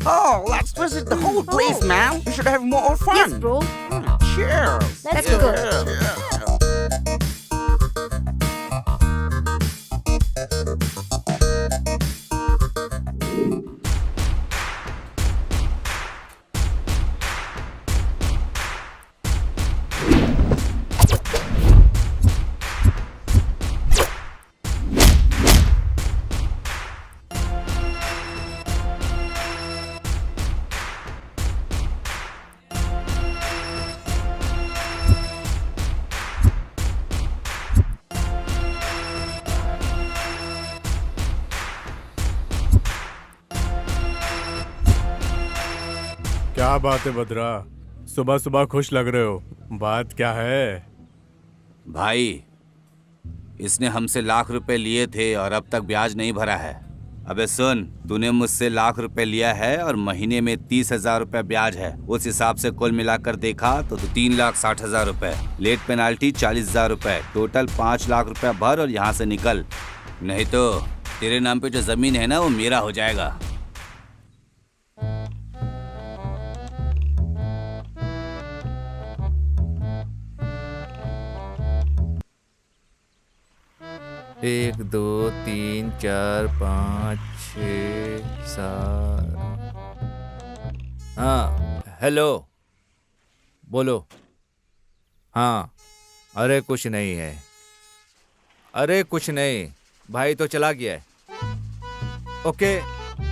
Oh, let's visit the whole place, man. We should have more fun. Yes, bro. Cheers. Let's go. क्या बात है बद्रा, सुबह सुबह खुश लग रहे हो, बात क्या है? भाई, इसने हमसे लाख रुपए लिए थे और अब तक ब्याज नहीं भरा है। अबे सुन, तूने मुझसे लाख रुपए लिया है और महीने में 30,000 रुपए ब्याज है। उस हिसाब से कुल मिलाकर देखा तो 3,60,000 रुपए, लेट पेनाल्टी 40,000 रुपए, टोटल 5 लाख रुपए भर और यहाँ से निकल, नहीं तो तेरे नाम पे जो जमीन है ना वो मेरा हो जाएगा। एक दो तीन चार पाँच छः सात। हाँ हेलो, बोलो। हाँ, अरे कुछ नहीं है, अरे कुछ नहीं, भाई तो चला गया है। ओके,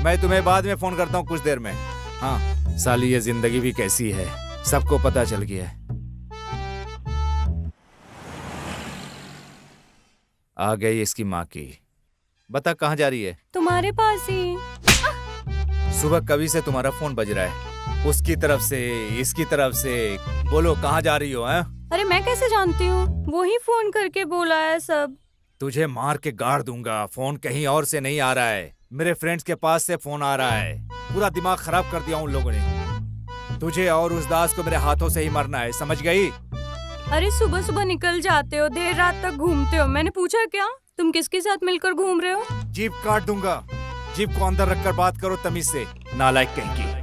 मैं तुम्हें बाद में फोन करता हूँ कुछ देर में। हाँ साली, ये जिंदगी भी कैसी है, सबको पता चल गया है। आ गई इसकी माँ की। बता कहाँ जा रही है? तुम्हारे पास ही। सुबह कभी से तुम्हारा फोन बज रहा है, उसकी तरफ से इसकी तरफ से। बोलो कहाँ जा रही हो? हैं? अरे मैं कैसे जानती हूँ, वो ही फोन करके बोला है सब। तुझे मार के गाड़ दूंगा। फोन कहीं और से नहीं आ रहा है, मेरे फ्रेंड्स के पास से फोन आ रहा है। पूरा दिमाग खराब कर दिया उन लोगों ने। तुझे और उस दास को मेरे हाथों से ही मरना है, समझ गई? अरे सुबह सुबह निकल जाते हो, देर रात तक घूमते हो। मैंने पूछा क्या तुम किसके साथ मिलकर घूम रहे हो? जीप काट दूंगा। जीप को अंदर रखकर बात करो तमीज से, नालायक कहीं की।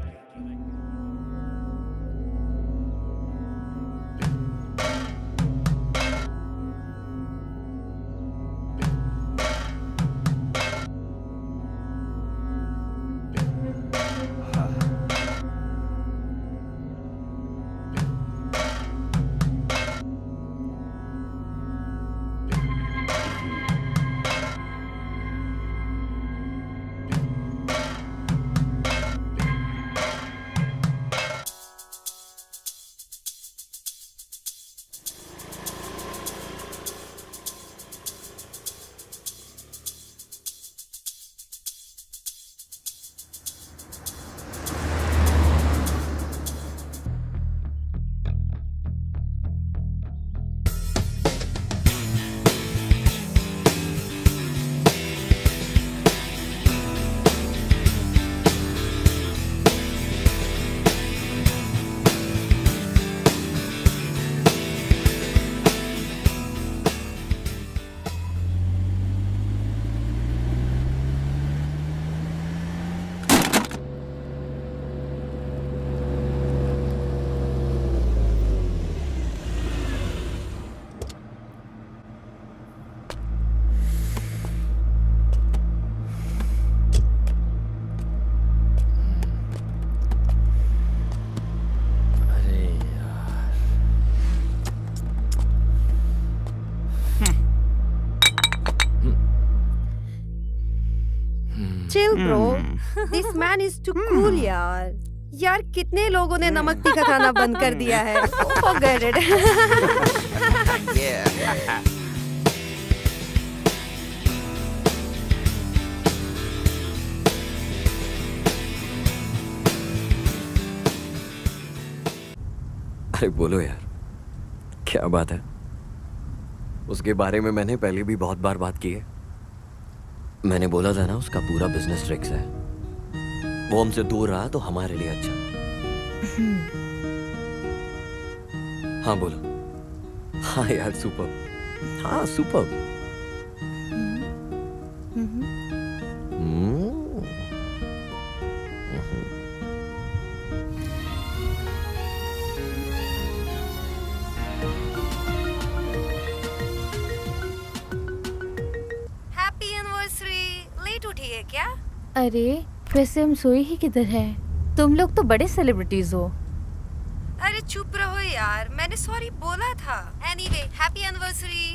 Chill bro, this man is too cool यार। यार कितने लोगों ने नमक तीखा खाना बंद कर दिया है। Forget it। अरे बोलो यार, क्या बात है? उसके बारे में मैंने पहले भी बहुत बार बात की है। मैंने बोला था ना, उसका पूरा बिजनेस ट्रिक्स है। वो हमसे दूर रहा तो हमारे लिए अच्छा। हाँ बोलो। हाँ यार सुपर, हाँ सुपर। अरे वैसे हम सोए ही किधर है? तुम लोग तो बड़े सेलिब्रिटीज हो। अरे चुप रहो यार, मैंने सॉरी बोला था। Anyway, happy anniversary.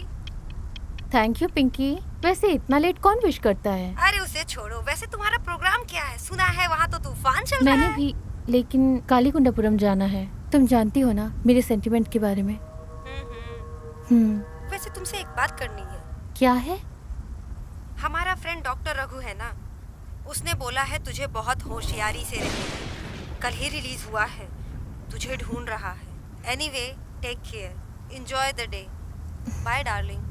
Thank you Pinky. वैसे इतना लेट कौन विश करता है? अरे उसे छोड़ो, वैसे तुम्हारा प्रोग्राम क्या है? सुना है वहाँ तो तूफान चल रहा मैंने है। भी, लेकिन कालीकुंडापुरम जाना है। तुम जानती हो ना मेरे सेंटिमेंट के बारे में। वैसे तुमसे एक बात करनी है। क्या है? हमारा फ्रेंड डॉक्टर रघु है ना, उसने बोला है तुझे बहुत होशियारी से रहना। कल ही रिलीज हुआ है, तुझे ढूंढ रहा है। Anyway, take care, enjoy the day, bye darling.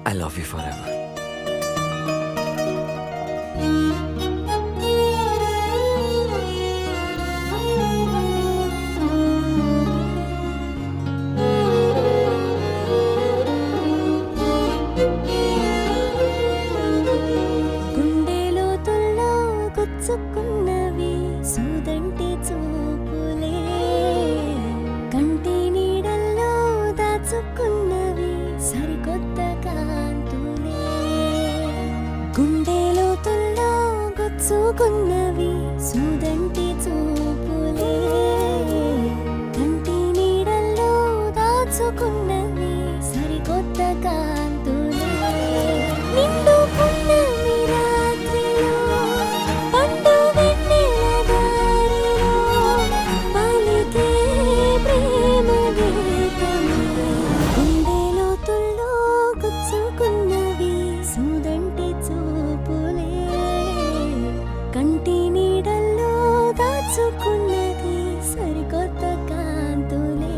I love you forever. గుండెలో తుల్లో గుచ్చుకున్నవి సూదంటి చూపులే, కంటి నీడల్లో దాచుకున్నవి సరికొత్త కాంతులే. గుండెలో తుల్లో గుచ్చుకున్నవి సూదంటి చూపులే, కంటి నీడల్లో దాచుకున్నవి సరికొత్త కాంతులే. నిండు పున్నమి రాత్రిలో పండు వెన్నెల దారిలో పలికే ప్రేమ గీతమే. గుండెలో తుల్లో గుచ్చుకున్నవి సూదంటి చూపులే, కంటి నీడల్లో దాచుకున్నది సరికొత్త కాంతులే.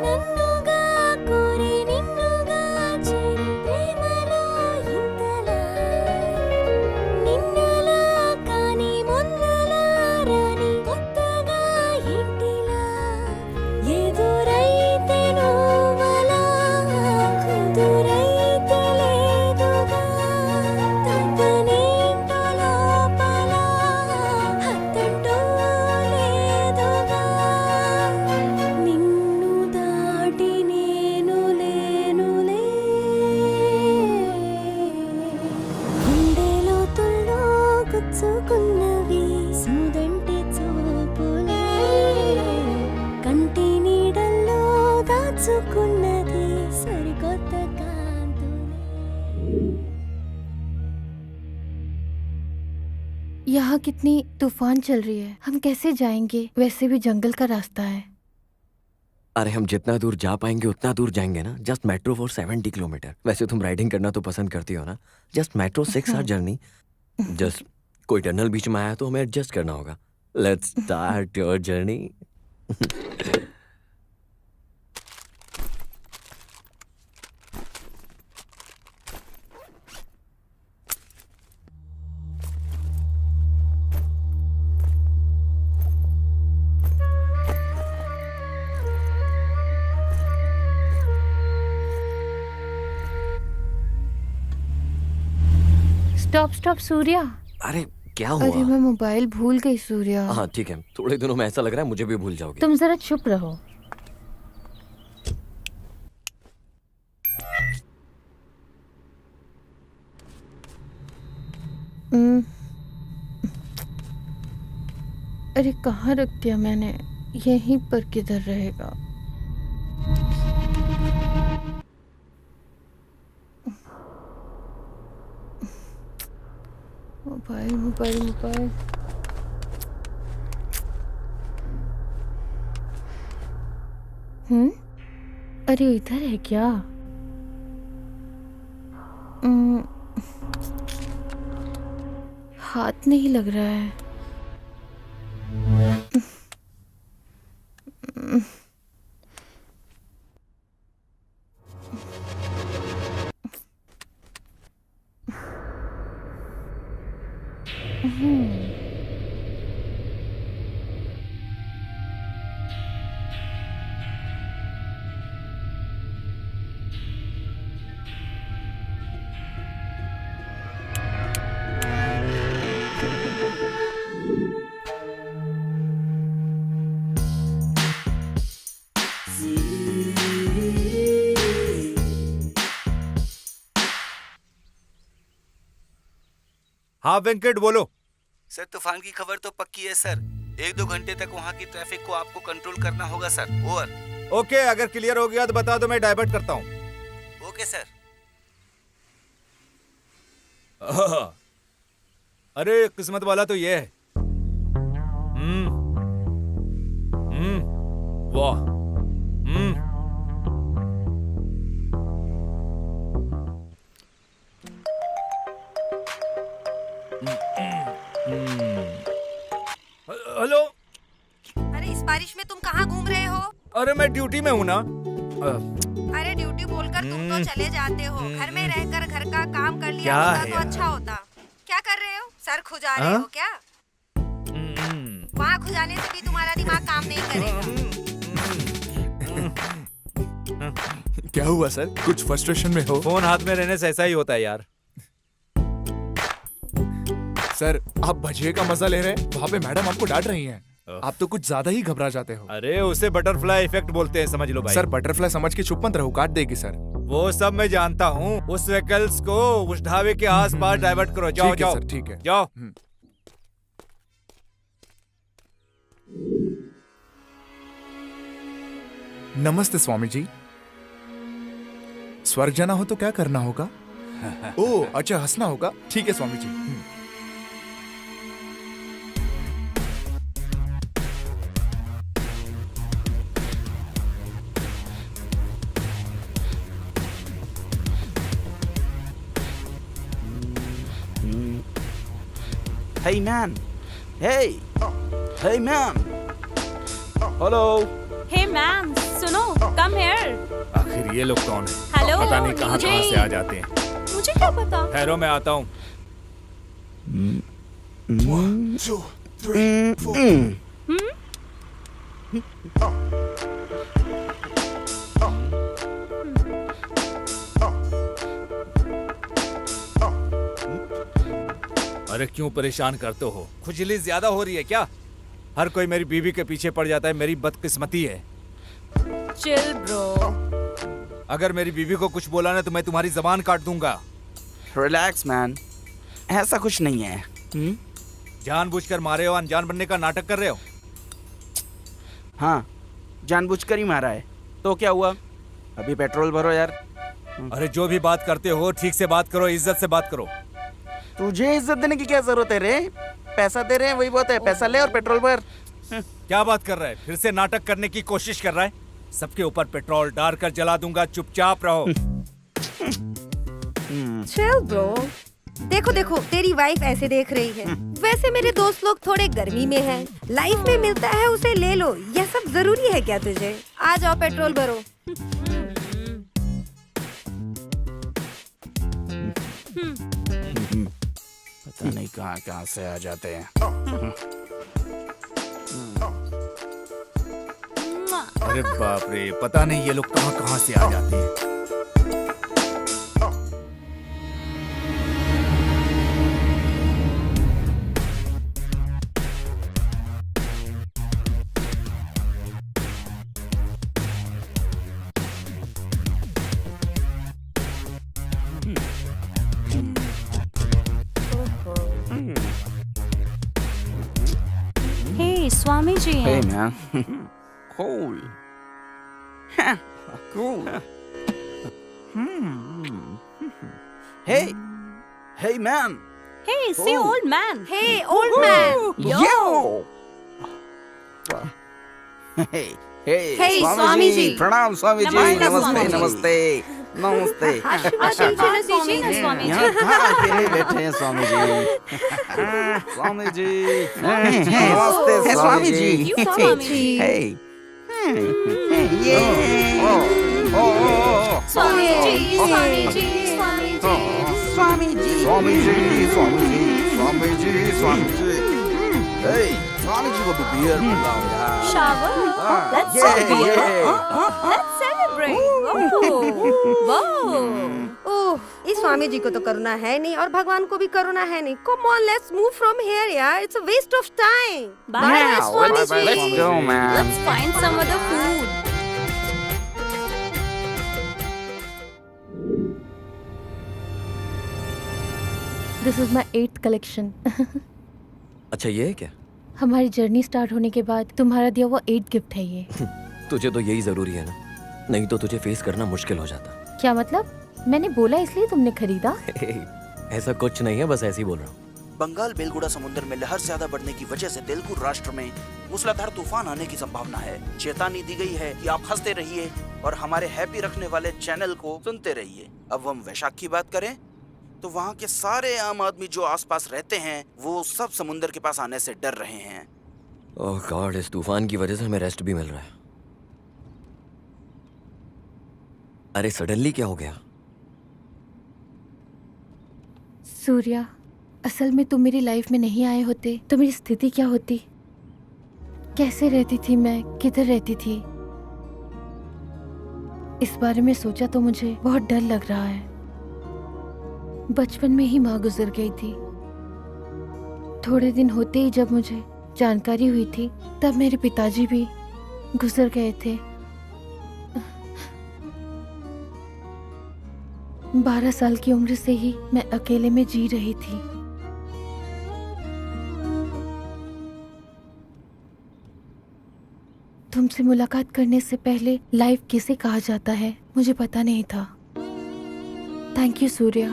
నన్నుగా కోరి నిన్నుగా చేరి ప్రేమలో ఇంతలా, నిన్నలా కాని మొన్నలా రాని కొత్తగా ఇంటిలా, ఎదురైతే నువ్వలా కుదురైతే లేదుగా, తప్పనేంటో లోపల హత్తంటూ లేదుగా. నిన్ను దాటి నేను లేనులే. గుండెలో తుల్లో గుచ్చుకున్నవి సూదంటి చూపులే, కంటి నీడల్లో దాచుకున్నది సరికొత్త కాంతులే. यहाँ कितनी तूफान चल रही है, हम कैसे जाएंगे? वैसे भी जंगल का रास्ता है। अरे हम जितना दूर जा पाएंगे उतना दूर जाएंगे ना। Just metro for 70 kilometre. वैसे तुम राइडिंग करना तो पसंद करती हो ना। Just metro 6 hour journey. Just कोई टनल बीच में आया तो हमें एडजस्ट करना होगा। Let's start your journey. Stop stop Surya. अरे क्या अरे हुआ? मैं मोबाइल भूल गई सूर्या। हाँ ठीक है, थोड़े दिनों में ऐसा लग रहा है मुझे भी भूल जाओगे। तुम जरा चुप रहो। अरे कहाँ रख दिया मैंने? यहीं पर किधर रहेगा? Mobile mobile mobile. अरे इधर है क्या? हाथ नहीं लग रहा है। हाँ वेंकट बोलो। सर तूफान की खबर तो पक्की है सर। 1-2 घंटे तक वहाँ की ट्रैफिक को आपको कंट्रोल करना होगा सर। ओवर। ओके, अगर क्लियर हो गया तो बता दो, मैं डाइवर्ट करता हूँ। Okay sir. अरे किस्मत वाला तो ये है। वाह। हेलो। अरे इस बारिश में तुम कहाँ घूम रहे हो? अरे मैं ड्यूटी में हूँ ना। अरे ड्यूटी बोलकर तुम तो चले जाते हो। घर में रहकर घर का काम कर लिया क्या होता है तो यार? अच्छा होता। क्या कर रहे हो? सर खुजा रहे हो क्या? वहाँ खुजाने से भी तुम्हारा दिमाग काम नहीं करेगा। क्या हुआ सर? कुछ फ्रस्ट्रेशन में हो? फोन हाथ में रहने से ऐसा ही होता है यार। सर आप भजिए का मजा ले रहे हैं, वहाँ पे मैडम आपको डांट रही हैं। आप तो कुछ ज्यादा ही घबरा जाते हो। अरे उसे बटरफ्लाई इफेक्ट बोलते हैं, समझ लो भाई। सर बटरफ्लाई समझ के चुप मत रहो, काट देगी सर। वो सब मैं जानता हूँ। उस व्हीकल्स को उस ढाबे के आसपास डाइवर्ट करो। जाओ ठीक है जाओ सर, ठीक है। जाओ। नमस्ते स्वामी जी। स्वर्ग जाना हो तो क्या करना होगा? ओह अच्छा, हंसना होगा। ठीक है Swami ji. Hey man. Hey. Hey man. Hello. हे मैम सुनो, कम हियर। आखिर ये लोग कौन है? हेलो, पता नहीं कहाँ मुझे- कहाँ से आ जाते हैं। मुझे क्या पता? ठहरो मैं आता हूँ। अरे क्यों परेशान करते हो? खुजली ज्यादा हो रही है क्या? हर कोई मेरी बीवी के पीछे पड़ जाता है, मेरी बदकिस्मती है। Chill bro. अगर मेरी बीवी को कुछ बोला ना तो मैं तुम्हारी जबान काट दूंगा। Relax man. ऐसा कुछ नहीं है। जानबूझकर मारे हो, अनजान बनने का नाटक कर रहे हो। हाँ, जानबूझकर ही मारा है। तो क्या हुआ? अभी पेट्रोल भरो यार। अरे जो भी बात करते हो ठीक से बात करो, इज्जत से बात करो। तुझे इज्जत देने की क्या जरूरत है रे? पैसा दे रहे हैं वही बहुत है। पैसा ले और पेट्रोल भर। क्या बात कर रहा है? फिर से नाटक करने की कोशिश कर रहा है? सबके ऊपर पेट्रोल डालकर जला दूंगा, चुपचाप रहो। Chill bro. देखो देखो तेरी वाइफ ऐसे देख रही है। वैसे मेरे दोस्त लोग थोड़े गर्मी में हैं। लाइफ में मिलता है उसे ले लो। यह सब जरूरी है क्या तुझे? आ जाओ पेट्रोल भरो। पता नहीं कहाँ कहाँ से आ जाते हैं। अरे बाप रे, पता नहीं ये लोग कहाँ कहाँ से आ जाते हैं। हे स्वामी जी Hey हैं। man. Cool. Cool. Hey. Hey man. Hey, say old man. Hey, old man. Yo. Hey, hey, Hey, Swami Swami ji, जी। प्रणाम स्वामी जी, नमस्ते, नमस्ते स्वामी जी। नमस्ते नमस्ते। आशीर्वाद दीजिए ना स्वामी जी। यहाँ कहाँ अकेले बैठे हैं स्वामी जी? स्वामी जी, नमस्ते स्वामी जी। You स्वामी जी। Hey, ये, स्वामी जी, स्वामी जी, स्वामी जी। स्वामी जी, स्वामी जी, स्वामी जी, स्वामी जी, स्वामी जी। Hey, स्वामी जी को भी बियर पिलाओ यार। Shower. Let's Yeah, celebrate. yeah. Let's celebrate. Wow. ओह, इस स्वामी जी को तो करुणा है नहीं और भगवान को भी करुणा है नहीं। Come on, let's move from here, यार। It's a waste of time. Bye, Now, Swami ji. let's go, man. Let's find some other food. This is my 8th collection. अच्छा ये है क्या? हमारी जर्नी स्टार्ट होने के बाद तुम्हारा दिया हुआ 8th गिफ्ट है ये। तुझे तो यही जरूरी है ना, नहीं तो तुझे फेस करना मुश्किल हो जाता। क्या मतलब? मैंने बोला इसलिए तुमने खरीदा? ऐसा कुछ नहीं है, बस ऐसे ही बोल रहा हूँ। बंगाल बेलगुड़ा समुद्र में लहर ज्यादा बढ़ने की वजह से तेलुगु राष्ट्र में मूसलाधार तूफान आने की संभावना है। चेतावनी दी गई है कि आप हंसते रहिए और हमारे हैप्पी रखने वाले चैनल को सुनते रहिए। अब हम वैशाख की बात करें तो वहाँ के सारे आम आदमी जो आसपास रहते हैं वो सब समुद्र के पास आने से डर रहे हैं। ओह गॉड, इस तूफान की वजह से हमें रेस्ट भी मिल रहा है। अरे सडनली क्या हो गया? सूर्या, असल में तुम मेरी लाइफ में नहीं आए होते तो मेरी स्थिति क्या होती? कैसे रहती थी मैं, किधर रहती थी? इस बारे में सोचा तो मुझे बहुत डर लग रहा है। बचपन में ही माँ गुजर गई थी। थोड़े दिन होते ही जब मुझे जानकारी हुई थी तब मेरे पिताजी भी गुजर गए थे। 12 साल की उम्र से ही मैं अकेले में जी रही थी। तुमसे मुलाकात करने से पहले लाइफ किसे कहा जाता है मुझे पता नहीं था। Thank you Surya,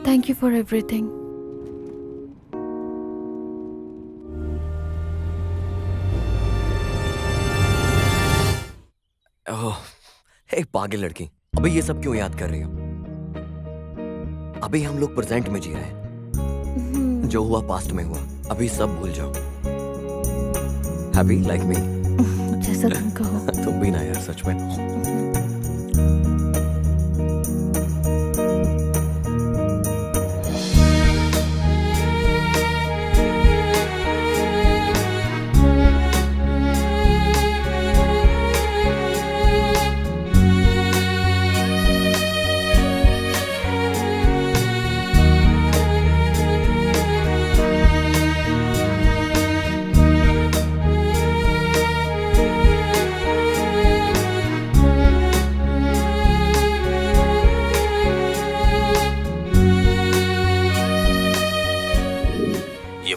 thank you for everything. Oh, एक पागल लड़की, अभी ये सब क्यों याद कर रही हो? अभी हम लोग प्रेजेंट में जी रहे हैं। जो हुआ पास्ट में हुआ, अभी सब भूल जाओ। Happy like me? जैसा तुम कहो। तुम भी ना यार, सच में।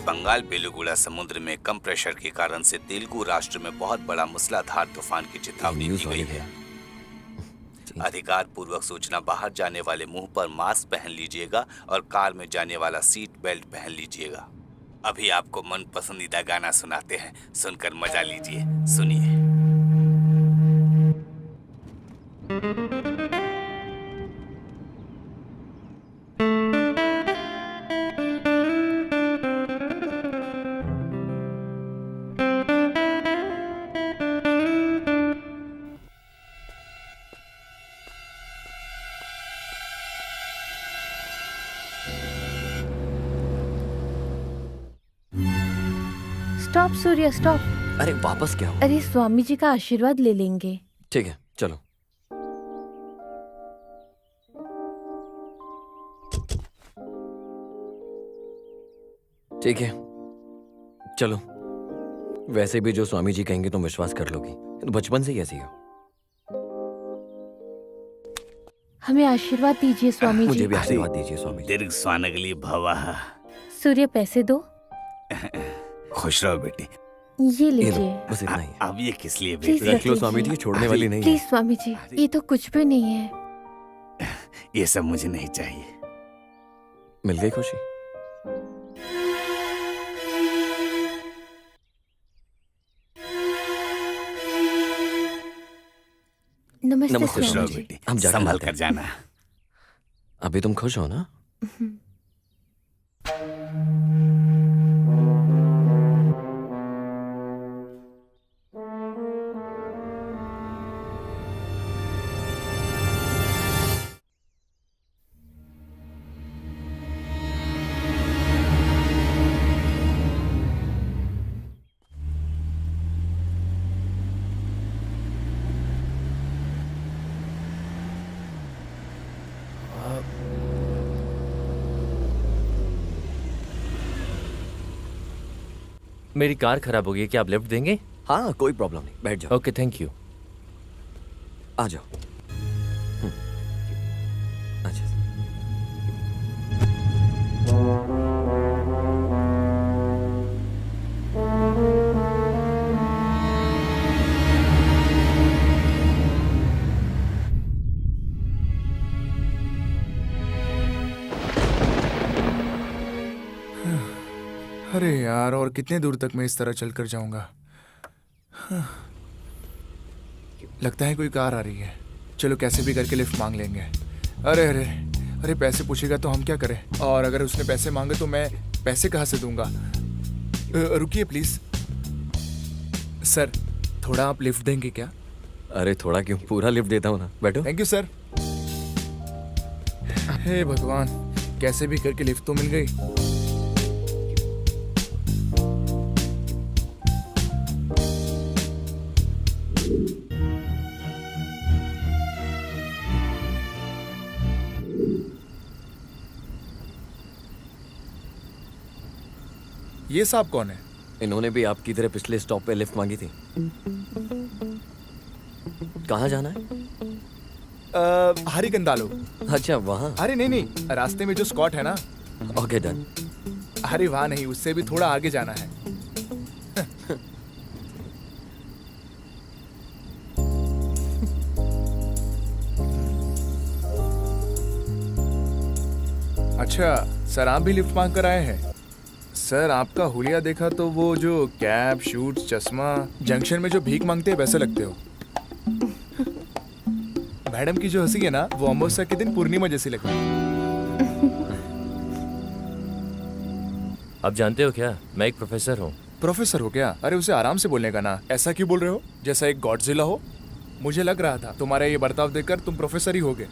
बंगाल बेलुगुड़ा समुद्र में कम प्रेशर के कारण से तेलुगु राष्ट्र में बहुत बड़ा मूसलाधार तूफान की चेतावनी दी गई है। अधिकार पूर्वक सूचना, बाहर जाने वाले मुंह पर मास्क पहन लीजिएगा और कार में जाने वाला सीट बेल्ट पहन लीजिएगा। अभी आपको मन पसंदीदा गाना सुनाते हैं, सुनकर मजा लीजिए। सुनिए। Stop Surya, stop. अरे वापस क्या हो? अरे स्वामी जी का आशीर्वाद ले लेंगे। ठीक है चलो। ठीक है चलो। वैसे भी जो स्वामी जी कहेंगे तुम विश्वास कर लोगी, तो बचपन से ही ऐसी हो। हमें आशीर्वाद दीजिए स्वामी मुझे जी। भी आशीर्वाद दीजिए स्वामी जी। दीर्घ स्वानगली भवः। सूर्य, पैसे दो। खुश रहो बेटी। ये ये लो, लीजिए। बस इतना ही है। अब ये किस लिए प्लीज बेटी? रख लो स्वामी जी, छोड़ने वाली नहीं है। प्लीज स्वामी जी, ये तो कुछ भी नहीं है। ये सब मुझे नहीं चाहिए। मिल गई खुशी? नमस्ते नमस्ते स्वामी स्वामी जी। जी। हम जाकर संभल मिलते कर हैं। जाना। अभी तुम खुश हो ना? मेरी कार खराब हो गई है, क्या आप लिफ्ट देंगे? हाँ, कोई प्रॉब्लम नहीं, बैठ जाओ। Okay, thank you. आ जाओ। अच्छा। अरे यार, और कितने दूर तक मैं इस तरह चलकर जाऊंगा? लगता है कोई कार आ रही है। चलो कैसे भी करके लिफ्ट मांग लेंगे। अरे अरे अरे, पैसे पूछेगा तो हम क्या करें? और अगर उसने पैसे मांगे तो मैं पैसे कहाँ से दूंगा? रुकिए प्लीज सर, थोड़ा आप लिफ्ट देंगे क्या? अरे थोड़ा क्यों, पूरा लिफ्ट देता हूँ ना, बैठो। Thank you sir. हे भगवान, कैसे भी करके लिफ्ट तो मिल गई। ये साहब कौन है? इन्होंने भी आपकी तरह पिछले स्टॉप पे लिफ्ट मांगी थी। कहाँ जाना है? हरिकंदालो। अच्छा, वहाँ। अरे नहीं नहीं, रास्ते में जो स्कॉट है ना। Okay, done. अरे वहाँ नहीं, उससे भी थोड़ा आगे जाना है। अच्छा सर, आप भी लिफ्ट मांग कर आए हैं? सर आपका हुलिया देखा तो वो जो कैप, शूट्स, चश्मा, जंक्शन में जो भीख मांगते हैं वैसे लगते हो। मैडम की जो हंसी है ना, वो अमावस्या के दिन पूर्णिमा जैसी लगती है। आप जानते हो क्या, मैं एक प्रोफेसर हूँ। प्रोफेसर हो क्या? अरे उसे आराम से बोलने का ना, ऐसा क्यों बोल रहे हो जैसा एक गॉडजिला हो? मुझे लग रहा था तुम्हारा ये बर्ताव देखकर तुम प्रोफेसर ही होगे।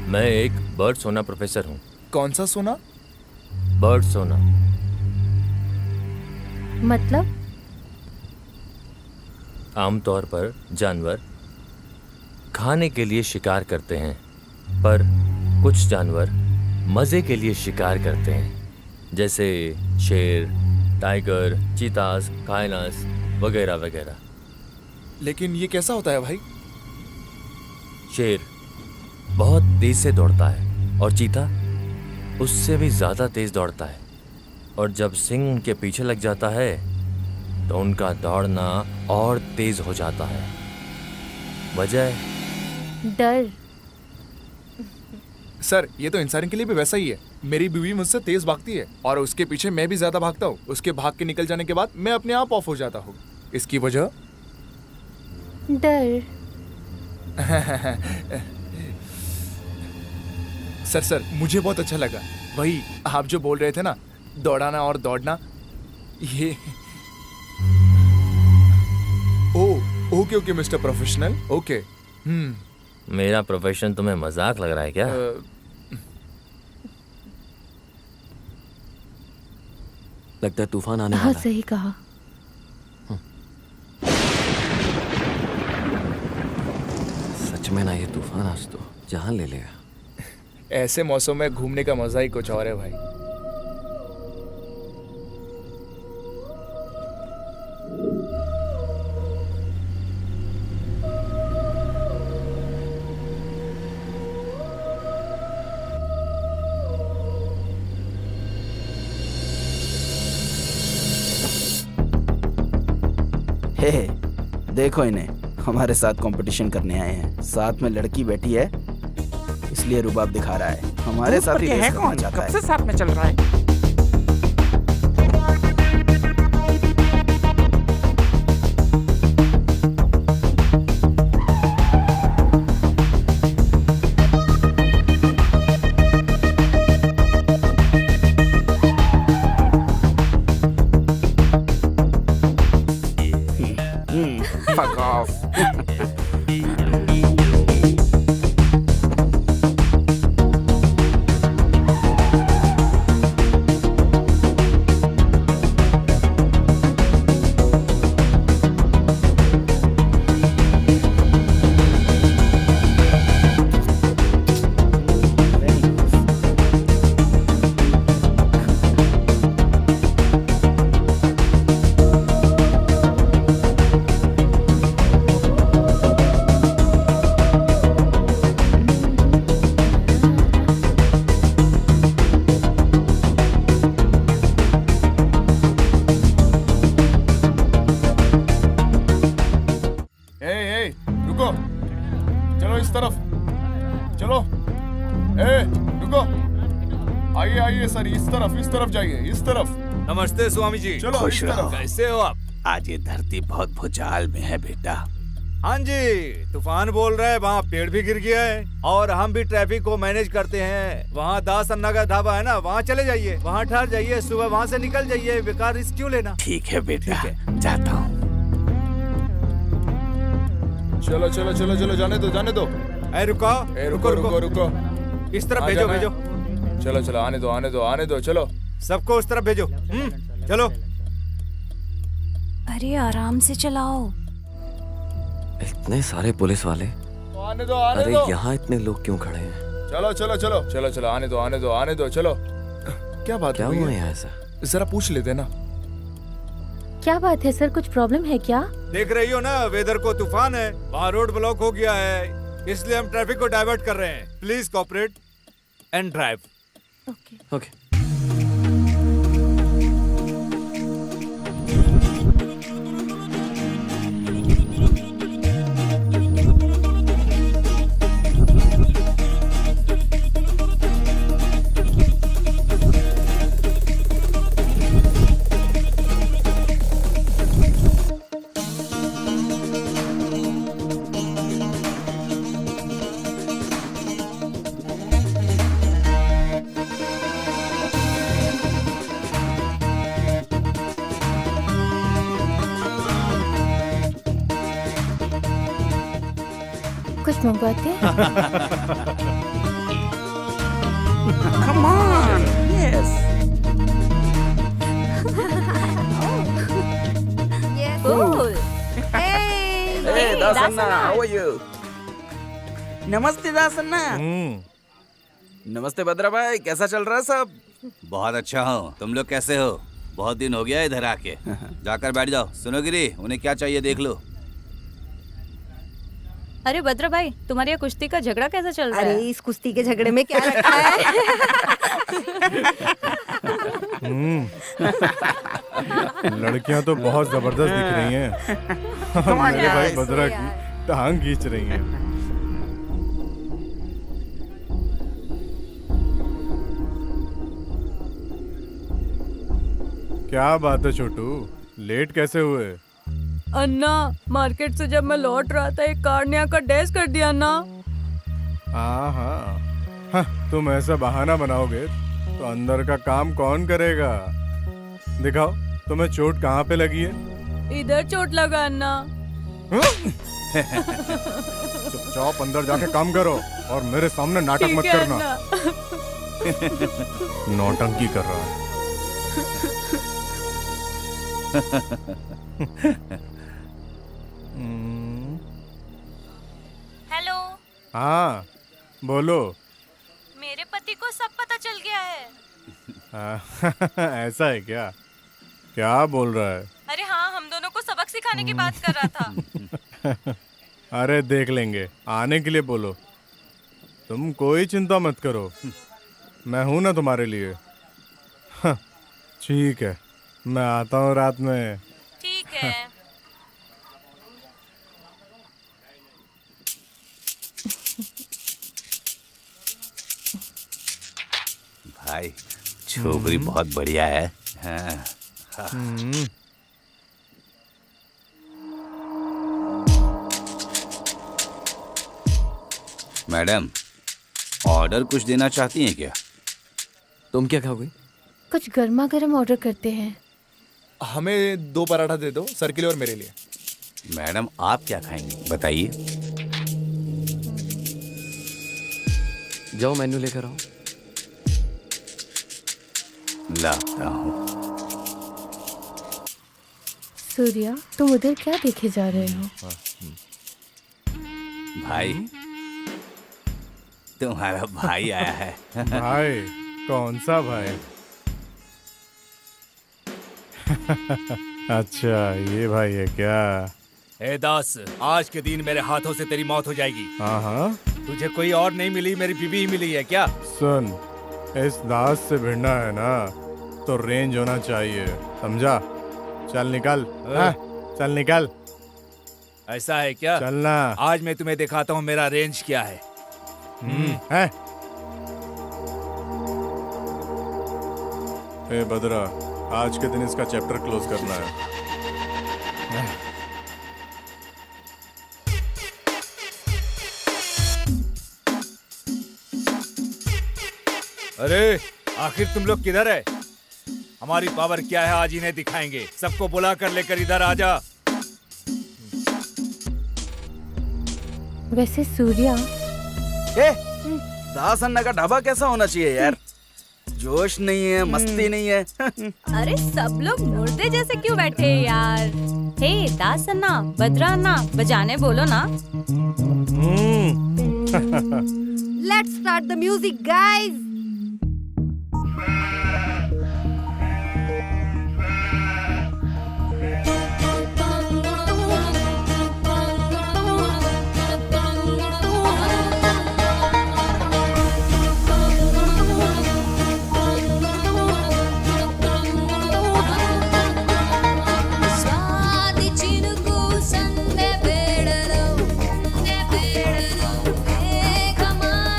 मैं एक बर्ड सोना प्रोफेसर हूँ। कौन सा सोना? बर्ड सोना। मतलब? आमतौर पर जानवर खाने के लिए शिकार करते हैं, पर कुछ जानवर मजे के लिए शिकार करते हैं, जैसे शेर, टाइगर, चीतास, कायनास वगैरह वगैरह। लेकिन ये कैसा होता है भाई? शेर बहुत तेज से दौड़ता है और चीता उससे भी ज्यादा तेज दौड़ता है, और जब सिंह उनके पीछे लग जाता है तो उनका दौड़ना और तेज हो जाता है। वजह? डर। सर ये तो इंसान के लिए भी वैसा ही है। मेरी बीवी मुझसे तेज भागती है और उसके पीछे मैं भी ज्यादा भागता हूँ। उसके भाग के निकल जाने के बाद मैं अपने आप ऑफ हो जाता हूँ। इसकी वजह? डर। सर मुझे बहुत अच्छा लगा। वही आप जो बोल रहे थे ना, दौड़ाना और दौड़ना, ये okay okay mister professional, okay. मेरा प्रोफेशन तुम्हें मजाक लग रहा है क्या? लगता है तूफान आने हाँ, वाला है। सही कहा। सच में ना, ये तूफान आज तो जान ले लेगा। ऐसे मौसम में घूमने का मजा ही कुछ और है भाई। हे देखो इन्हें, हमारे साथ कंपटीशन करने आए हैं। साथ में लड़की बैठी है इसलिए रुबाब दिखा रहा है। हमारे साथ ही रेस करना चाहता है। कब से साथ में चल रहा है? इधर इस तरफ जाइए, इस तरफ। नमस्ते स्वामी जी। चलो खुश इस तरफ। रहो। कैसे हो आप? आज ये धरती बहुत भूचाल में है बेटा। हाँ जी, तूफान बोल रहा है, वहाँ पेड़ भी गिर गया है और हम भी ट्रैफिक को मैनेज करते हैं। वहाँ दास अन्ना का ढाबा है ना, वहाँ चले जाइए, वहाँ ठहर जाइए, सुबह वहाँ से निकल जाइए, बेकार रिस्क क्यों लेना। ठीक है बेटा, जाता हूँ। चलो चलो चलो चलो, जाने दो जाने दो। ए रुको रुको रुको रुको। इस तरफ हाँ, भेजो जाना है। भेजो, चलो चलो, आने दो आने दो आने दो, चलो। सबको उस तरफ भेजो। चलो। अरे आराम से चलाओ। इतने सारे पुलिस वाले, आने दो आने अरे दो। यहाँ इतने लोग क्यों खड़े हैं? चलो चलो चलो चलो चलो, आने दो आने दो आने दो, चलो। क्या बात क्या हुई हुआ है? यहाँ ऐसा? जरा पूछ लेते ना। क्या बात है सर, कुछ प्रॉब्लम है क्या? देख रही हो ना, वेदर को तूफान है, वहाँ रोड ब्लॉक हो गया है, इसलिए हम ट्रैफिक को डाइवर्ट कर रहे हैं। Please cooperate and drive. Okay. कुछ मंगवाते हैं? Come on. Yes. Yes. Cool. Hey, दासन्ना, how are you? नमस्ते दासन्ना। नमस्ते भद्रा भाई, कैसा चल रहा है सब? बहुत अच्छा हूँ। तुम लोग कैसे हो? बहुत दिन हो गया इधर आके। जाकर बैठ जाओ। सुनो गिरी, उन्हें क्या चाहिए देख लो। अरे भद्रा भाई, तुम्हारे यहाँ कुश्ती का झगड़ा कैसा चल रहा अरे है? इस कुश्ती के झगड़े में क्या रखा है? लड़कियां तो बहुत जबरदस्त दिख रही हैं। मेरे भाई भद्रा की टांग खींच रही हैं। क्या बात है छोटू, लेट कैसे हुए? अन्ना, मार्केट से जब मैं लौट रहा था, एक कार ने आकर डैश कर दिया अन्ना। हाँ, तुम ऐसा बहाना बनाओगे तो अंदर का काम कौन करेगा? दिखाओ, तुम्हें चोट कहाँ पे लगी है? इधर चोट लगा अन्ना। चुपचाप अंदर जाके काम करो और मेरे सामने नाटक मत ठीक है करना। अन्ना। नौटंकी कर रहा है। हेलो। हाँ, बोलो। मेरे पति को सब पता चल गया है। हाँ, ऐसा है क्या? क्या बोल रहा है? अरे हाँ, हम दोनों को सबक सिखाने की बात कर रहा था। अरे देख लेंगे, आने के लिए बोलो। तुम कोई चिंता मत करो, मैं हूं ना तुम्हारे लिए। हाँ, ठीक है, मैं आता हूँ रात में। ठीक है। भाई, छोकरी बहुत बढ़िया है। हाँ। मैडम, ऑर्डर कुछ देना चाहती हैं क्या? तुम क्या खाओगे? कुछ गर्मा गर्म ऑर्डर करते हैं। हमें 2 पराठा दे दो, सर के लिए और मेरे लिए। मैडम, आप क्या खाएंगी बताइए। जाओ मेन्यू लेकर आओ। लाता हूँ। सूर्या, तुम उधर क्या देखे जा रहे हो? भाई, तुम्हारा भाई आया है। भाई? कौन सा भाई? अच्छा, ये भाई है क्या? ए दास, आज के दिन मेरे हाथों से तेरी मौत हो जाएगी। हाँ हाँ, तुझे कोई और नहीं मिली, मेरी बीवी ही मिली है क्या? सुन, इस दास से भिड़ना है ना तो रेंज होना चाहिए, समझा? चल निकल। हाँ, चल निकल। ऐसा है क्या? चलना। आज मैं तुम्हें दिखाता हूँ मेरा रेंज क्या है। है? ए बदरा, आज के दिन इसका चैप्टर क्लोज करना है। अरे आखिर तुम लोग किधर है? हमारी पावर क्या है आज इन्हें दिखाएंगे। सबको बुला कर लेकर इधर आ जा। वैसे सूर्या, दास अन्ना का ढाबा कैसा होना चाहिए यार? जोश नहीं है, मस्ती नहीं है। अरे सब लोग मुर्दे जैसे क्यों बैठे हैं यार? हे दास अन्ना, बद्रा अन्ना, बजाने बोलो ना। Let's start the music guys. Come on,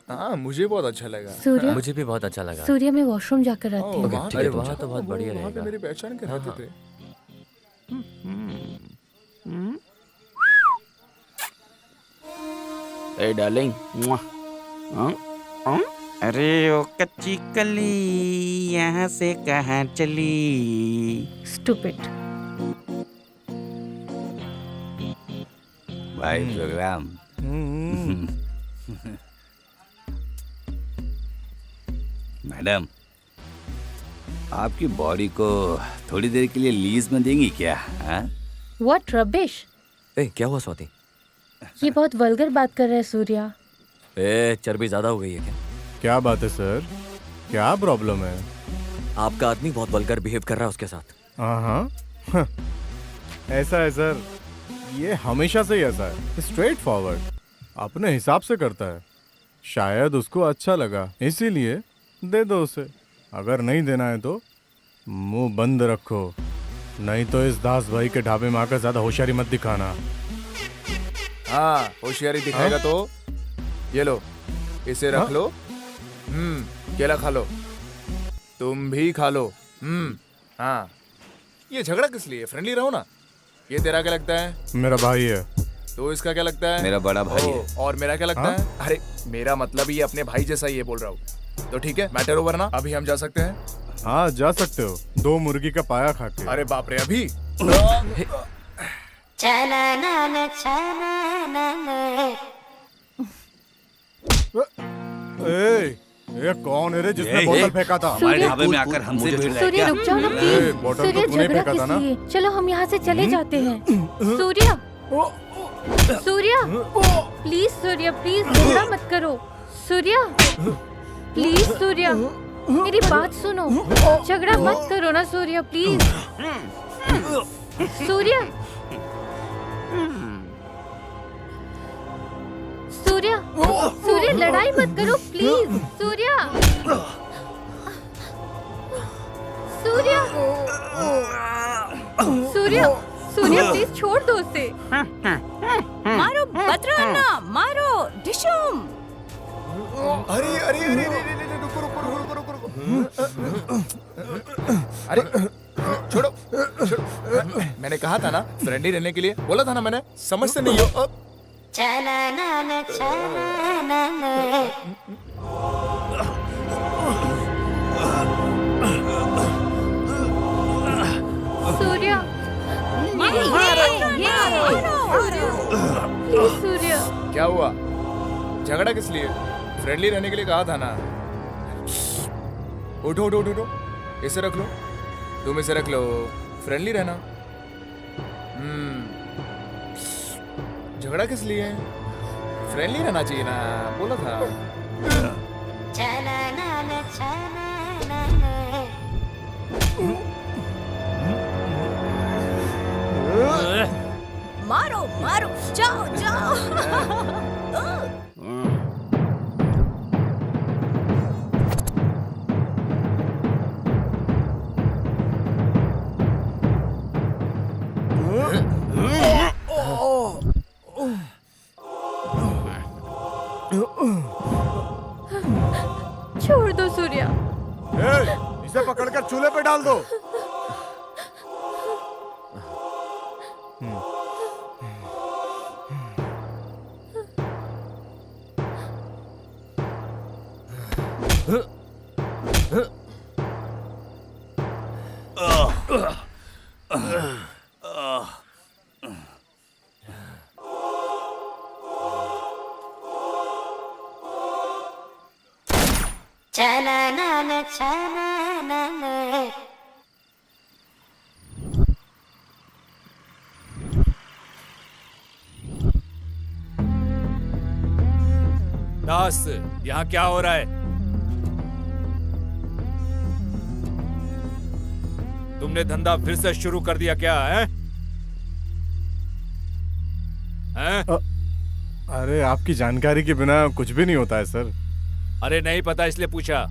हाँ मुझे बहुत अच्छा लगा। सूर्या, मुझे भी बहुत अच्छा लगा। सूर्या मैं वॉशरूम जाकर आती हूँ। वहाँ अरे पे वहाँ तो बहुत बढ़िया वहाँ पे रहेगा। मेरी पहचान के रहते थे। ए डार्लिंग, अरे ओ कच्ची कली यहाँ से कहाँ चली? स्टूपिड। भाई प्रोग्राम। मैडम, आपकी बॉडी को थोड़ी देर के लिए लीज में देंगी क्या? हाँ? What rubbish? ए क्या हुआ स्वाति? ये बहुत वल्गर बात कर रहा है सूर्या। ए चर्बी ज्यादा हो गई है क्या? क्या बात है सर, क्या प्रॉब्लम है? आपका आदमी बहुत वल्गर बिहेव कर रहा है उसके साथ। हाँ ऐसा है सर, ये हमेशा से ही ऐसा है, स्ट्रेट फॉरवर्ड, अपने हिसाब से करता है। शायद उसको अच्छा लगा इसीलिए दे दो उसे। अगर नहीं देना है तो मुंह बंद रखो, नहीं तो इस दास भाई के ढाबे में आकर ज्यादा होशियारी मत दिखाना। हाँ होशियारी दिखाएगा तो ये लो, इसे रख लो। केला खा लो, तुम भी खा लो। हाँ ये झगड़ा किस लिए? फ्रेंडली रहो ना। ये तेरा क्या लगता है? मेरा भाई है। तो इसका क्या लगता है? मेरा बड़ा भाई है। और मेरा क्या लगता है? अरे मेरा मतलब ये अपने भाई जैसा ही है बोल रहा हूँ। तो ठीक है, मैटर ओवर ना, अभी हम जा सकते हैं। हाँ जा सकते हो, 2 मुर्गी का पाया खा के। अरे बाप रे, अभी ये कौन है रे जिसने ए, बोतल फेंका था? हमारे ढाबे में आकर हमसे भिड़ रहा है सूर्या क्या? रुक जाओ ना प्लीज। बोतल सूर्या तो तूने झगड़ा फेंका था किस ना? लिए? चलो हम यहाँ से चले जाते हैं। सूर्या, सूर्या प्लीज, सूर्या प्लीज झगड़ा मत करो। सूर्या प्लीज, सूर्या मेरी बात सुनो, झगड़ा मत करो ना सूर्या प्लीज। सूर्या, सूर्या, सूर्या लड़ाई मत करो प्लीज। सूर्या, सूर्या, सूर्या, सूर्या प्लीज छोड़ दो उसे। मारो बतराना, मारो डिशुम। अरे अरे अरे अरे रुको रुको रुको रुको रुको। अरे छोड़ो छोड़ो, मैंने कहा था ना फ्रेंडली रहने के लिए, बोला था ना मैंने, समझते नहीं हो। सूर्या प्लीज, सूर्या क्या हुआ? झगड़ा किस लिए? फ्रेंडली रहने के लिए कहा था ना। उठो उठो उठो उठो, इसे रख लो, तुम इसे रख लो, फ्रेंडली रहना। झगड़ा किस लिए? फ्रेंडली रहना चाहिए ना, बोला था। मारो मारो, जाओ जाओ। छोड़ दो सूर्या। इसे पकड़कर चूल्हे पे डाल दो। दास, यहाँ क्या हो रहा है? तुमने धंधा फिर से शुरू कर दिया क्या है? हैं? अरे आपकी जानकारी के बिना कुछ भी नहीं होता है सर। अरे नहीं पता इसलिए पूछा।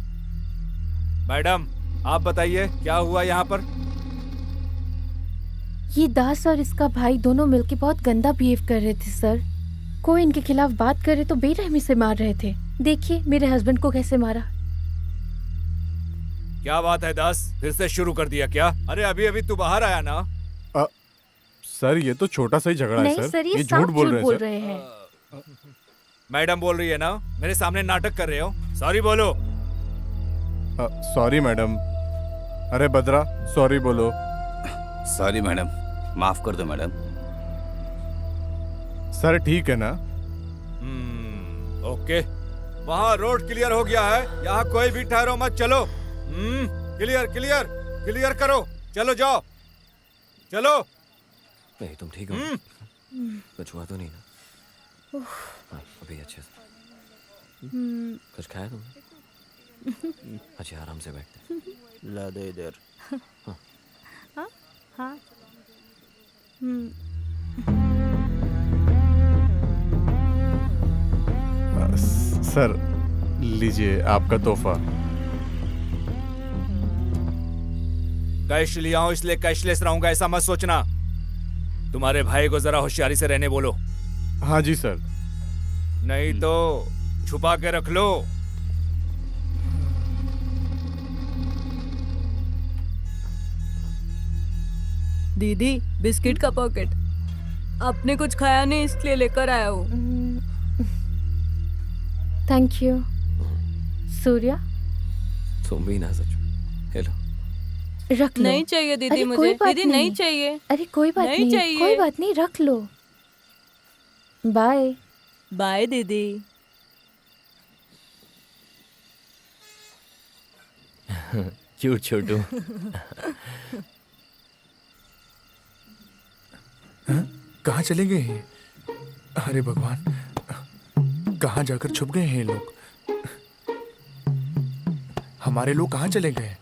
मैडम आप बताइए क्या हुआ यहाँ पर? ये दास और इसका भाई दोनों मिलके बहुत गंदा बिहेव कर रहे थे सर। कोई इनके खिलाफ बात करे तो बेरहमी से मार रहे थे। देखिए मेरे हस्बैंड को कैसे मारा। क्या बात है दास, फिर से शुरू कर दिया क्या? अरे अभी अभी तू बाहर आया ना। सर ये तो छोटा सा ही झगड़ा है नहीं सर, ये झूठ बोल रहे हैं। मैडम बोल रही है ना, मेरे सामने नाटक कर रहे हो। सॉरी बोलो। Sorry madam. अरे बद्रा सॉरी बोलो। सॉरी मैडम, माफ कर दो मैडम। सर ठीक है ना? ओके, वहाँ रोड क्लियर हो गया है, यहाँ कोई भी ठहरो मत, चलो। क्लियर क्लियर क्लियर करो, चलो जाओ, चलो। नहीं तुम ठीक हो? कुछ हुआ तो नहीं ना? हाँ, अभी अच्छे से। कुछ खाया तुमने? अच्छा आराम से बैठते। ला दे इधर। हाँ हाँ। सर लीजिए आपका तोहफा। कैश लिया हूं इसलिए कैशलेस रहूंगा ऐसा मत सोचना। तुम्हारे भाई को जरा होशियारी से रहने बोलो। हाँ जी सर। नहीं तो छुपा के रख लो। दीदी बिस्किट का पॉकेट आपने कुछ खाया नहीं इसलिए लेकर आया हूँ। Thank you. सूर्या तुम भी ना सच। हेलो। रख लो। नहीं चाहिए दीदी अरे मुझे। कोई बात दीदी नहीं चाहिए। अरे कोई बात नहीं नहीं, चाहिए। कोई बात नहीं, रख लो। बाय बाय दीदी। क्यूट छोटू। कहाँ चले गए हैं? अरे भगवान, कहाँ जाकर छुप गए हैं ये लोग? हमारे लोग कहाँ चले गए?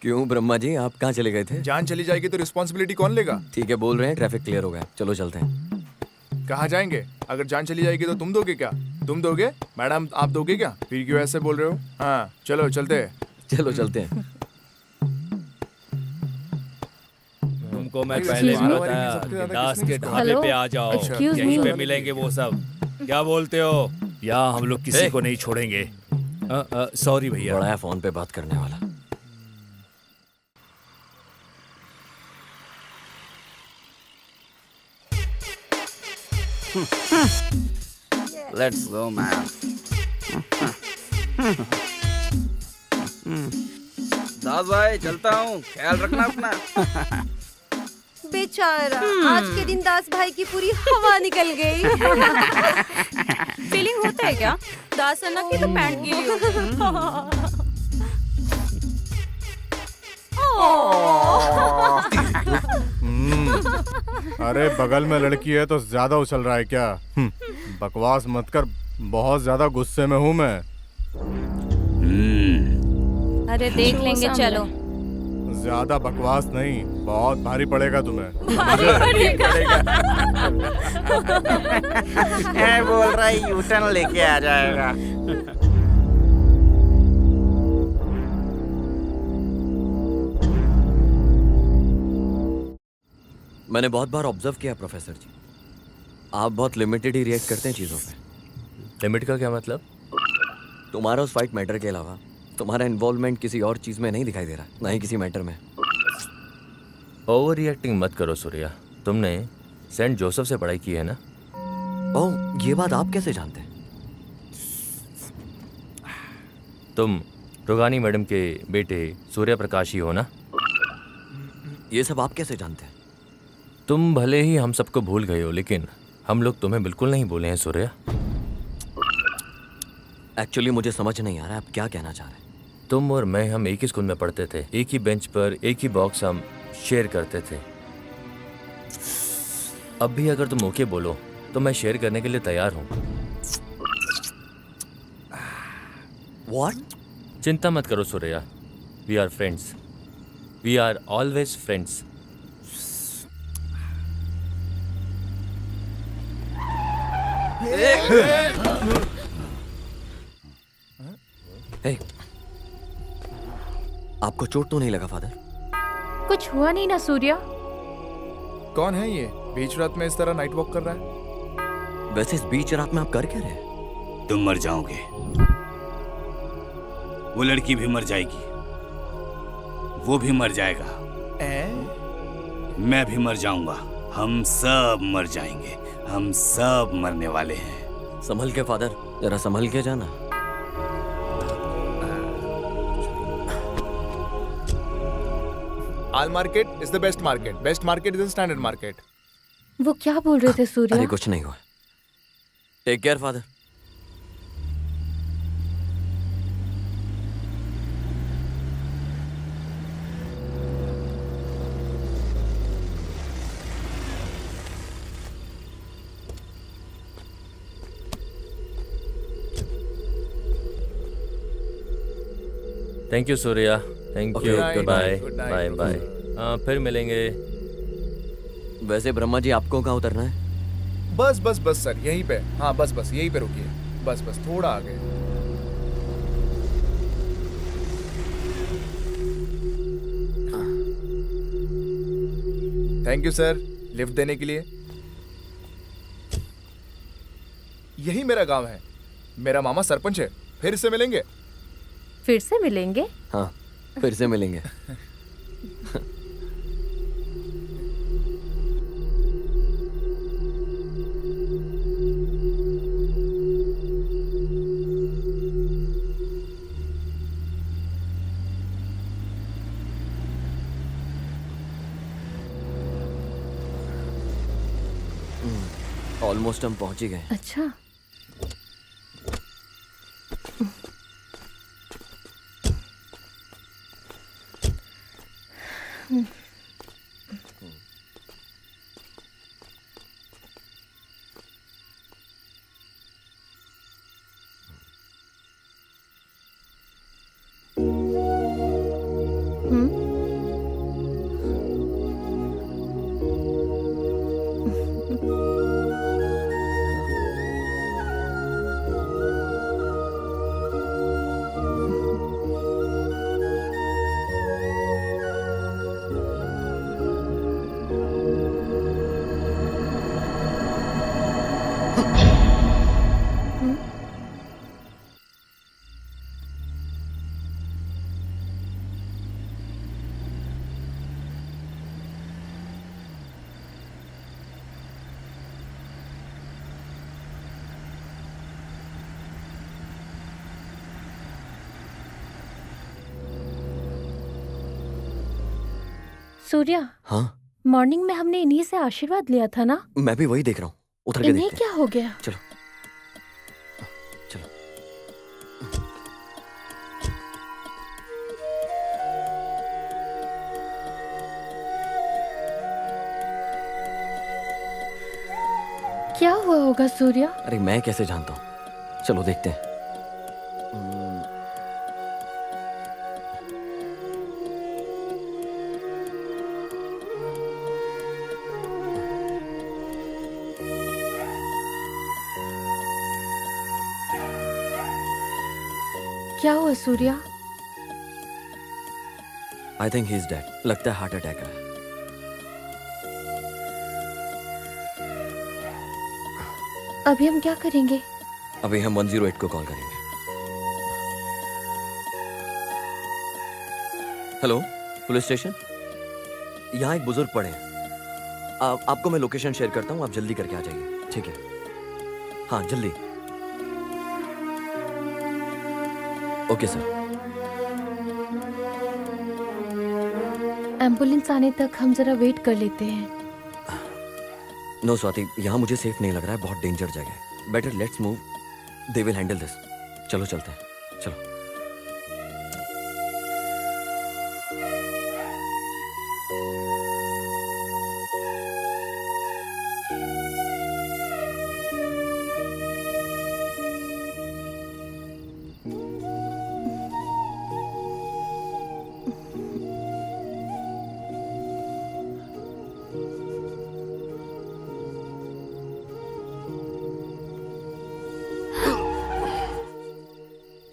क्यों ब्रह्मा जी, आप कहाँ चले गए थे? जान चली जाएगी तो रिस्पॉन्सिबिलिटी कौन लेगा? ठीक है, बोल रहे हैं ट्रैफिक क्लियर हो गया, चलो चलते हैं। कहाँ जाएंगे? अगर जान चली जाएगी तो तुम दोगे क्या? तुम दोगे? मैडम आप दोगे क्या? फिर क्यों ऐसे बोल रहे हो? हाँ चलो चलते हैं। चलो चलते हैं। तुमको मैं अरे, पहले भी excuse me? बताया सबसे कि ज्यादा दास किसने के किसको- ढाबे Hello? पे आ जाओ, Excuse यहीं me? पे मिलेंगे वो सब। क्या बोलते हो? यहाँ हम लोग किसी को नहीं छोड़ेंगे। सॉरी भैया। बड़ा है फोन पे बात करने वाला। Let's go man. दास भाई चलता हूँ, ख्याल रखना अपना। बेचारा, आज के दिन दास भाई की पूरी हवा निकल गई। फीलिंग होता है क्या? दास अन्ना की तो पैंट गीली हो गई। अरे बगल में लड़की है तो ज्यादा उछल रहा है क्या? बकवास मत कर, बहुत ज्यादा गुस्से में हूँ मैं। अरे देख लेंगे, चलो। ज्यादा बकवास नहीं, बहुत भारी पड़ेगा तुम्हें। बोल रहा है यूटर्न लेके आ जाएगा। मैंने बहुत बार ऑब्जर्व किया प्रोफेसर जी, आप बहुत लिमिटेड ही रिएक्ट करते हैं चीज़ों पे। लिमिट का क्या मतलब? तुम्हारा उस फाइट मैटर के अलावा तुम्हारा इन्वॉल्वमेंट किसी और चीज़ में नहीं दिखाई दे रहा, ना ही किसी मैटर में। ओवर रिएक्टिंग मत करो सूर्या। तुमने सेंट जोसेफ से पढ़ाई की है ना? ओह, ये बात आप कैसे जानते हैं? तुम रोगानी मैडम के बेटे सूर्य प्रकाश ही हो ना? ये सब आप कैसे जानते हैं? तुम भले ही हम सबको भूल गए हो, लेकिन हम लोग तुम्हें बिल्कुल नहीं भूले हैं सूर्या। एक्चुअली मुझे समझ नहीं आ रहा है आप क्या कहना चाह रहे हैं। तुम और मैं, हम एक ही स्कूल में पढ़ते थे, एक ही बेंच पर एक ही बॉक्स हम शेयर करते थे। अब भी अगर तुम ओके बोलो तो मैं शेयर करने के लिए तैयार हूँ। What? चिंता मत करो Surya, we are friends, we are always friends. Hey, आपको चोट तो नहीं लगा फादर? कुछ हुआ नहीं ना सूर्या? कौन है ये बीच रात में इस तरह नाइट वॉक कर रहा है? वैसे इस बीच रात में आप कर क्या रहे हैं? तुम मर जाओगे, वो लड़की भी मर जाएगी, वो भी मर जाएगा, मैं भी मर जाऊंगा, हम सब मर जाएंगे, हम सब मरने वाले हैं। संभल के फादर, जरा संभल के जाना। All market is the best market, best market is the standard market. वो क्या बोल रहे थे सूर्या? अरे कुछ नहीं हुआ। Take care father. Thank you Surya, thank you, Good night, bye good night. Bye bye. हाँ, फिर मिलेंगे। वैसे ब्रह्मा जी आपको कहाँ उतरना है? बस बस बस सर, यहीं पे। हाँ बस बस यहीं पे रुकिए, बस बस थोड़ा आगे। थैंक यू सर लिफ्ट देने के लिए। यही मेरा गांव है, मेरा मामा सरपंच है। फिर से मिलेंगे। फिर से मिलेंगे? हाँ फिर से मिलेंगे। ऑलमोस्ट हम पहुंच ही गए। अच्छा, सूर्या, हाँ मॉर्निंग में हमने इन्हीं से आशीर्वाद लिया था ना? मैं भी वही देख रहा हूँ, उतर के इन्हें देखते क्या हो गया? चलो चलो। क्या हुआ होगा सूर्या? अरे मैं कैसे जानता हूँ, चलो देखते हैं। क्या हुआ Surya? I think he is dead. लगता है हार्ट अटैक है। अभी हम क्या करेंगे? अभी हम 108 को कॉल करेंगे। हेलो पुलिस स्टेशन, यहाँ एक बुजुर्ग पड़े हैं। आपको मैं लोकेशन शेयर करता हूँ, आप जल्दी करके आ जाइए, ठीक है? हाँ जल्दी। Okay sir. एम्बुलेंस आने तक हम जरा वेट कर लेते हैं। नो स्वाति, यहाँ मुझे सेफ नहीं लग रहा है, बहुत डेंजर जगह है। Better let's move, they will handle this. चलो चलते हैं, चलो।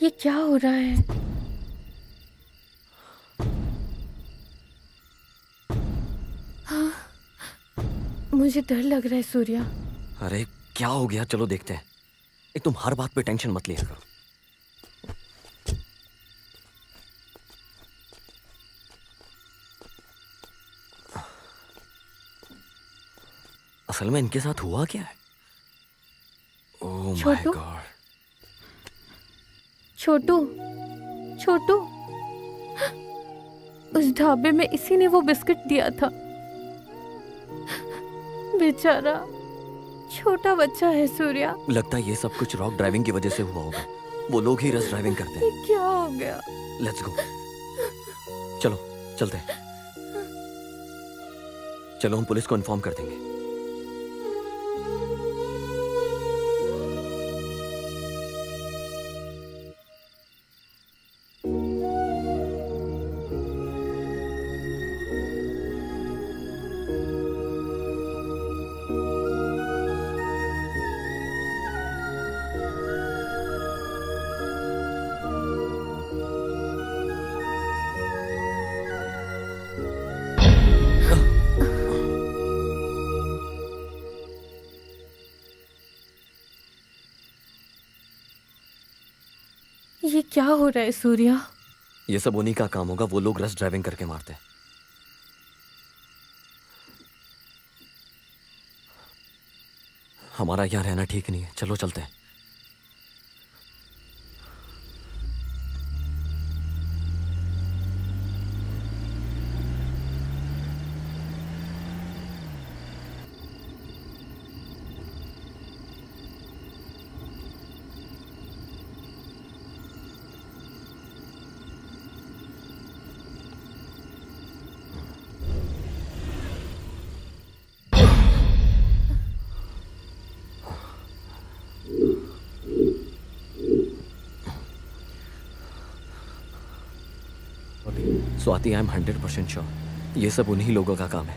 ये क्या हो रहा है? मुझे डर लग रहा है सूर्या। अरे क्या हो गया, चलो देखते हैं। तुम हर बात पे टेंशन मत लिया करो। असल में इनके साथ हुआ क्या है? Oh my Chhotu? गॉड। छोटू, छोटू, उस ढाबे में इसी ने वो बिस्किट दिया था। बेचारा छोटा बच्चा है सूर्या। लगता है ये सब कुछ रॉक ड्राइविंग की वजह से हुआ होगा। वो लोग ही रश ड्राइविंग करते हैं। ये क्या हो गया? लेट्स गो, चलो चलते हैं। चलो हम पुलिस को इन्फॉर्म कर देंगे। ये क्या हो रहा है सूर्या? ये सब उन्हीं का काम होगा। वो लोग रश ड्राइविंग करके मारते हैं। हमारा यहाँ रहना ठीक नहीं है। चलो चलते हैं। स्वाति, आई एम 100% श्योर ये सब उन्हीं लोगों का काम है।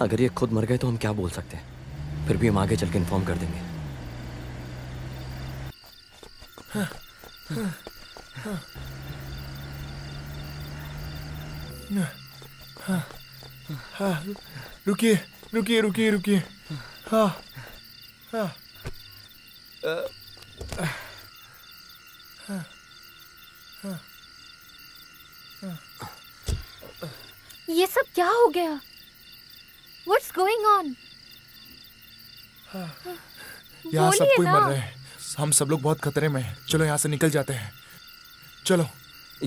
अगर ये खुद मर गए तो हम क्या बोल सकते हैं। फिर भी हम आगे चल के इन्फॉर्म कर देंगे। रुकिए रुकिए रुकिए रुकिए। हाँ हाँ ये सब क्या हो गया? What's going on? यहाँ सब बोलिए कोई ना। मर रहे हैं। हम सब लोग बहुत खतरे में हैं। चलो यहाँ से निकल जाते हैं। चलो।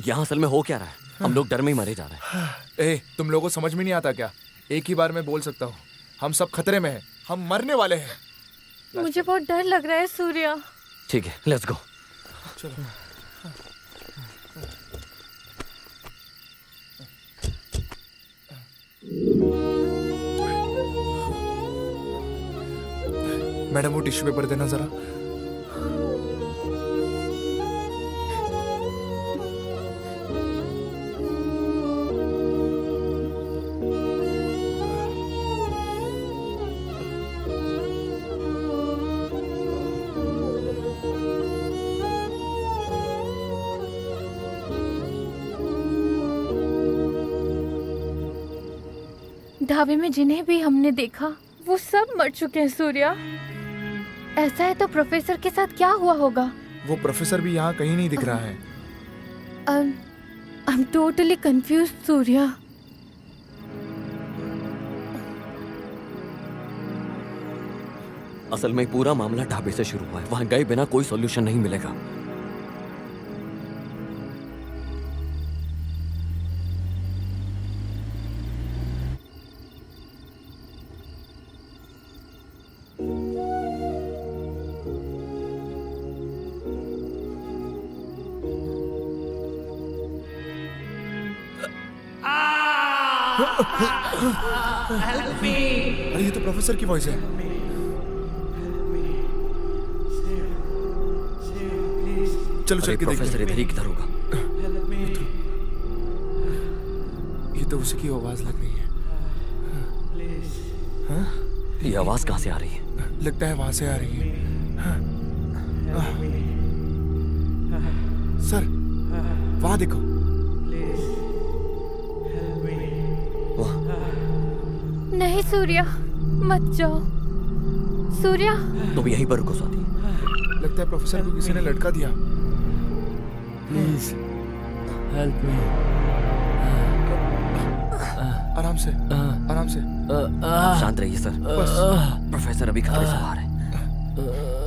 यहाँ असल में हो क्या रहा है? हम लोग डर में ही मरे जा रहे हैं। ए, तुम लोगों को समझ में नहीं आता क्या? एक ही बार में बोल सकता हूँ। हम सब खतरे में हैं। हम मरने वाले हैं। मुझे बहुत डर लग रहा है सूर्या। ठीक है, लेट्स गो। चलो। मैडम वो टिश्यू पेपर देना जरा। ढाबे में जिन्हें भी हमने देखा वो सब मर चुके हैं सूर्या। ऐसा है तो प्रोफेसर के साथ क्या हुआ होगा? वो प्रोफेसर भी यहाँ कहीं नहीं दिख रहा है। I'm totally confused Surya. असल में पूरा मामला ढाबे से शुरू हुआ है। वहां गए बिना कोई सॉल्यूशन नहीं मिलेगा। अरे ये तो प्रोफेसर की वॉइस है। चलो चल के प्रोफेसर इधर ही किधर होगा। ये तो उसी की आवाज लग रही है। ये आवाज कहाँ से आ रही है? लगता है वहां से आ रही है। सर वहां देखो। नहीं सूर्या, मत जाओ सूर्या। तुम यहीं पर रुको स्वाति। लगता है प्रोफेसर को किसी ने लटका दिया। Please help me. आराम से, आराम से। आप शांत रहिए सर। बस प्रोफेसर अभी खतरे से बाहर है।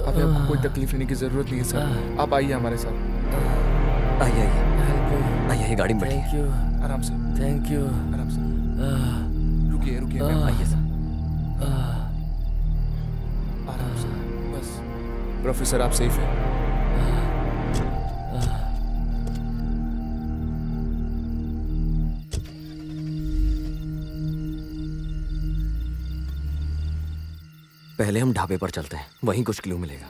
अभी आपको कोई तकलीफ लेने की जरूरत नहीं है सर। आप आइए हमारे साथ। आइए आइए आइए, गाड़ी में बैठिए। थैंक यू, आराम से, थैंक यू। आराम से। रुकिए रुकिए, आइए सर। आराम से, बस। प्रोफेसर आप सेफ हैं? पहले हम ढाबे पर चलते हैं, वहीं कुछ क्लू मिलेगा।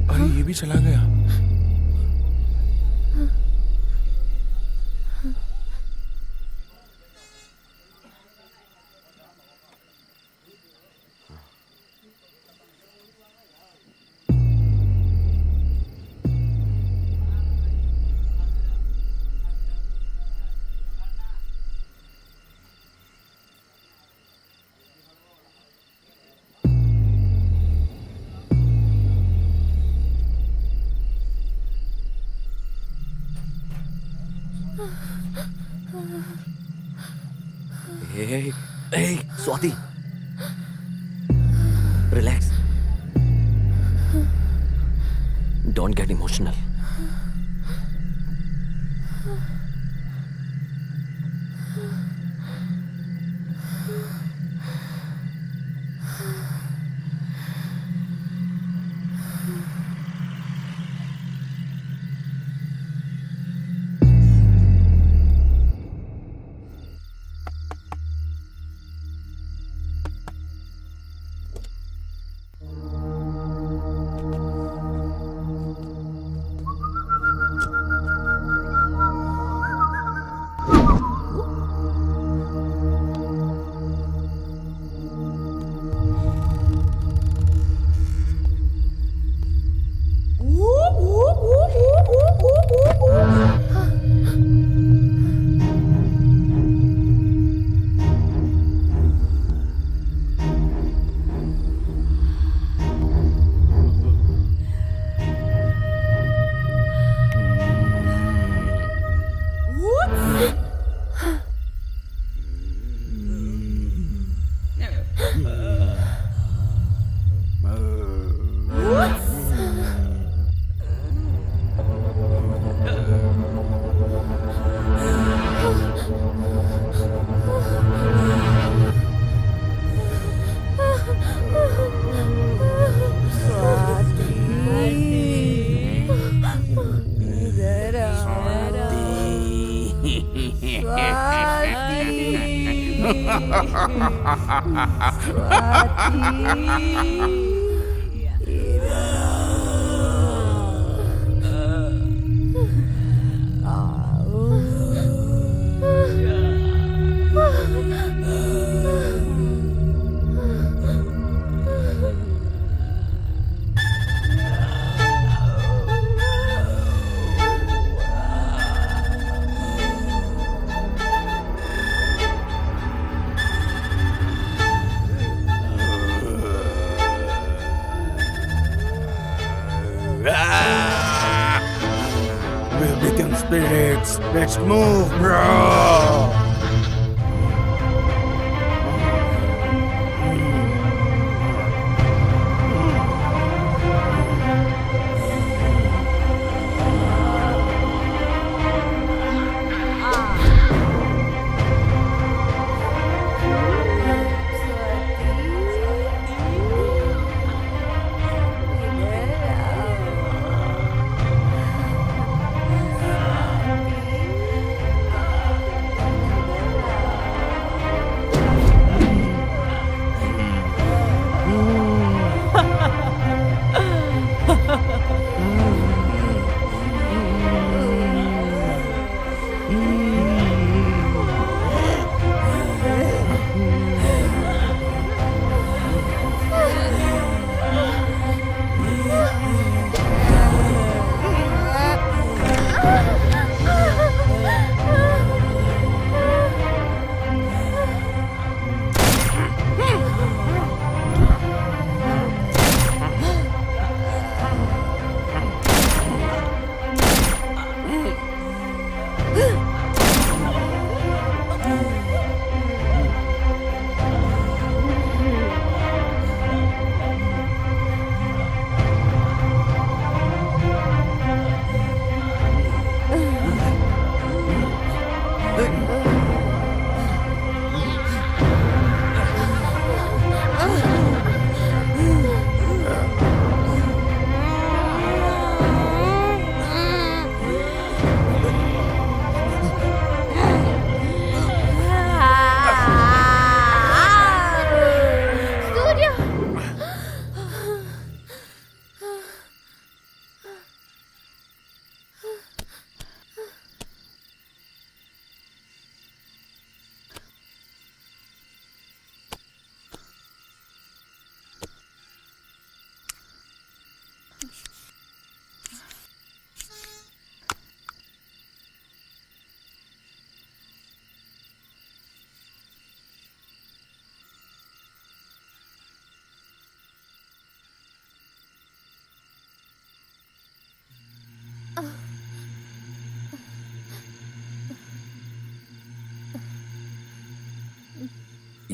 अरे ये भी चला गया। Hey, hey, Swati. Relax. Don't get emotional. We'll become spirits. Let's move, bro.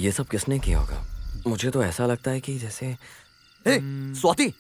ये सब किसने किया होगा? मुझे तो ऐसा लगता है कि जैसे हे, स्वाति,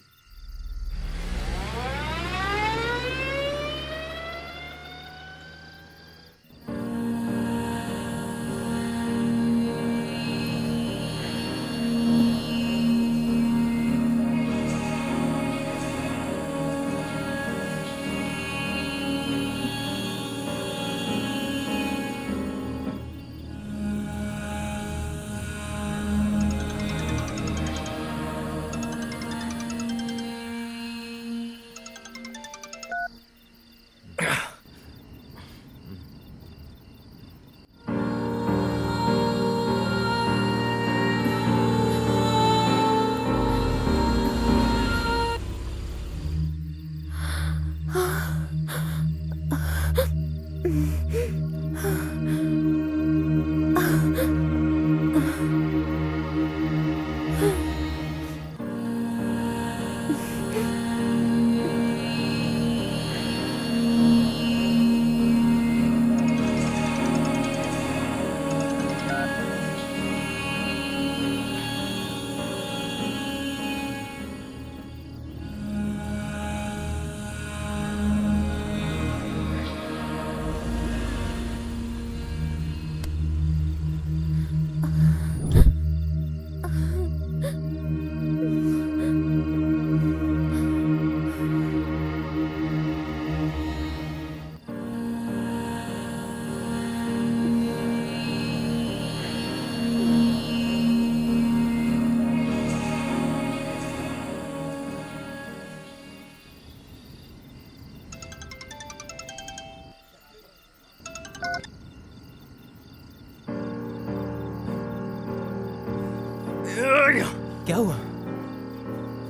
क्या हुआ?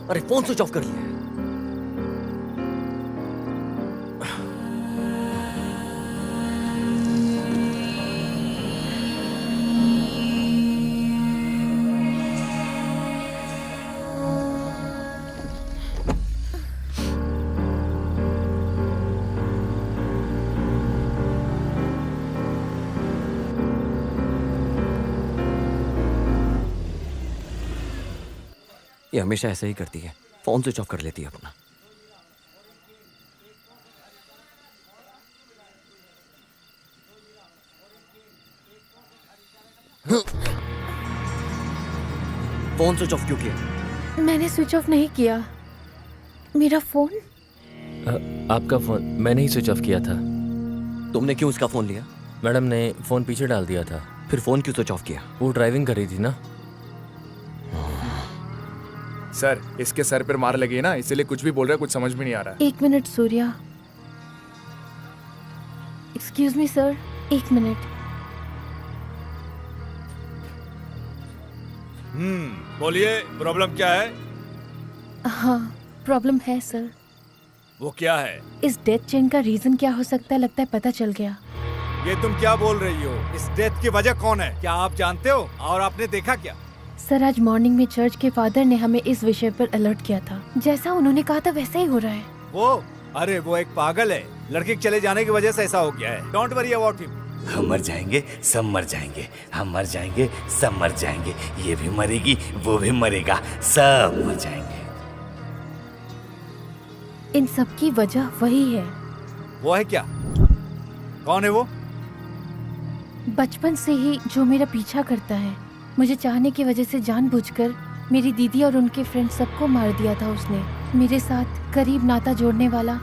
अरे फोन स्विच ऑफ कर लिया। ये हमेशा ऐसे ही करती है, फोन स्विच ऑफ कर लेती है अपना। फोन स्विच ऑफ क्यों किया? मैंने स्विच ऑफ नहीं किया। मेरा फोन? आपका फोन मैंने ही स्विच ऑफ किया था। तुमने क्यों उसका फोन लिया? मैडम ने फोन पीछे डाल दिया था। फिर फोन क्यों स्विच ऑफ किया? वो ड्राइविंग कर रही थी ना। सर, इसके सर पर मार लगी है ना, इसलिए कुछ भी बोल रहा है, कुछ समझ में नहीं आ रहा है। 1 minute Surya. Excuse me sir, 1 minute. बोलिए, प्रॉब्लम क्या है? हाँ, प्रॉब्लम है सर। वो क्या है? इस डेथ चेन का रीजन क्या हो सकता है, लगता है पता चल गया। ये तुम क्या बोल रही हो? इस डेथ की वजह कौन है? क्या आप जानते हो? और आपने देखा क्या? सर, आज मॉर्निंग में चर्च के फादर ने हमें इस विषय पर अलर्ट किया था। जैसा उन्होंने कहा था वैसा ही हो रहा है। अरे वो एक पागल है। लड़के के चले जाने की वजह से ऐसा हो गया है। Don't worry about him. हम मर जाएंगे, सब मर जाएंगे, हम मर जाएंगे, सब मर जाएंगे, ये भी मरेगी, वो भी मरेगा, सब मर जाएंगे। इन सब की वजह वही है। वो है क्या? कौन है वो? बचपन से ही जो मेरा पीछा करता है, मुझे चाहने की वजह से जानबूझकर मेरी दीदी और उनके फ्रेंड सबको मार दिया था उसने। मेरे साथ करीब नाता जोड़ने वाला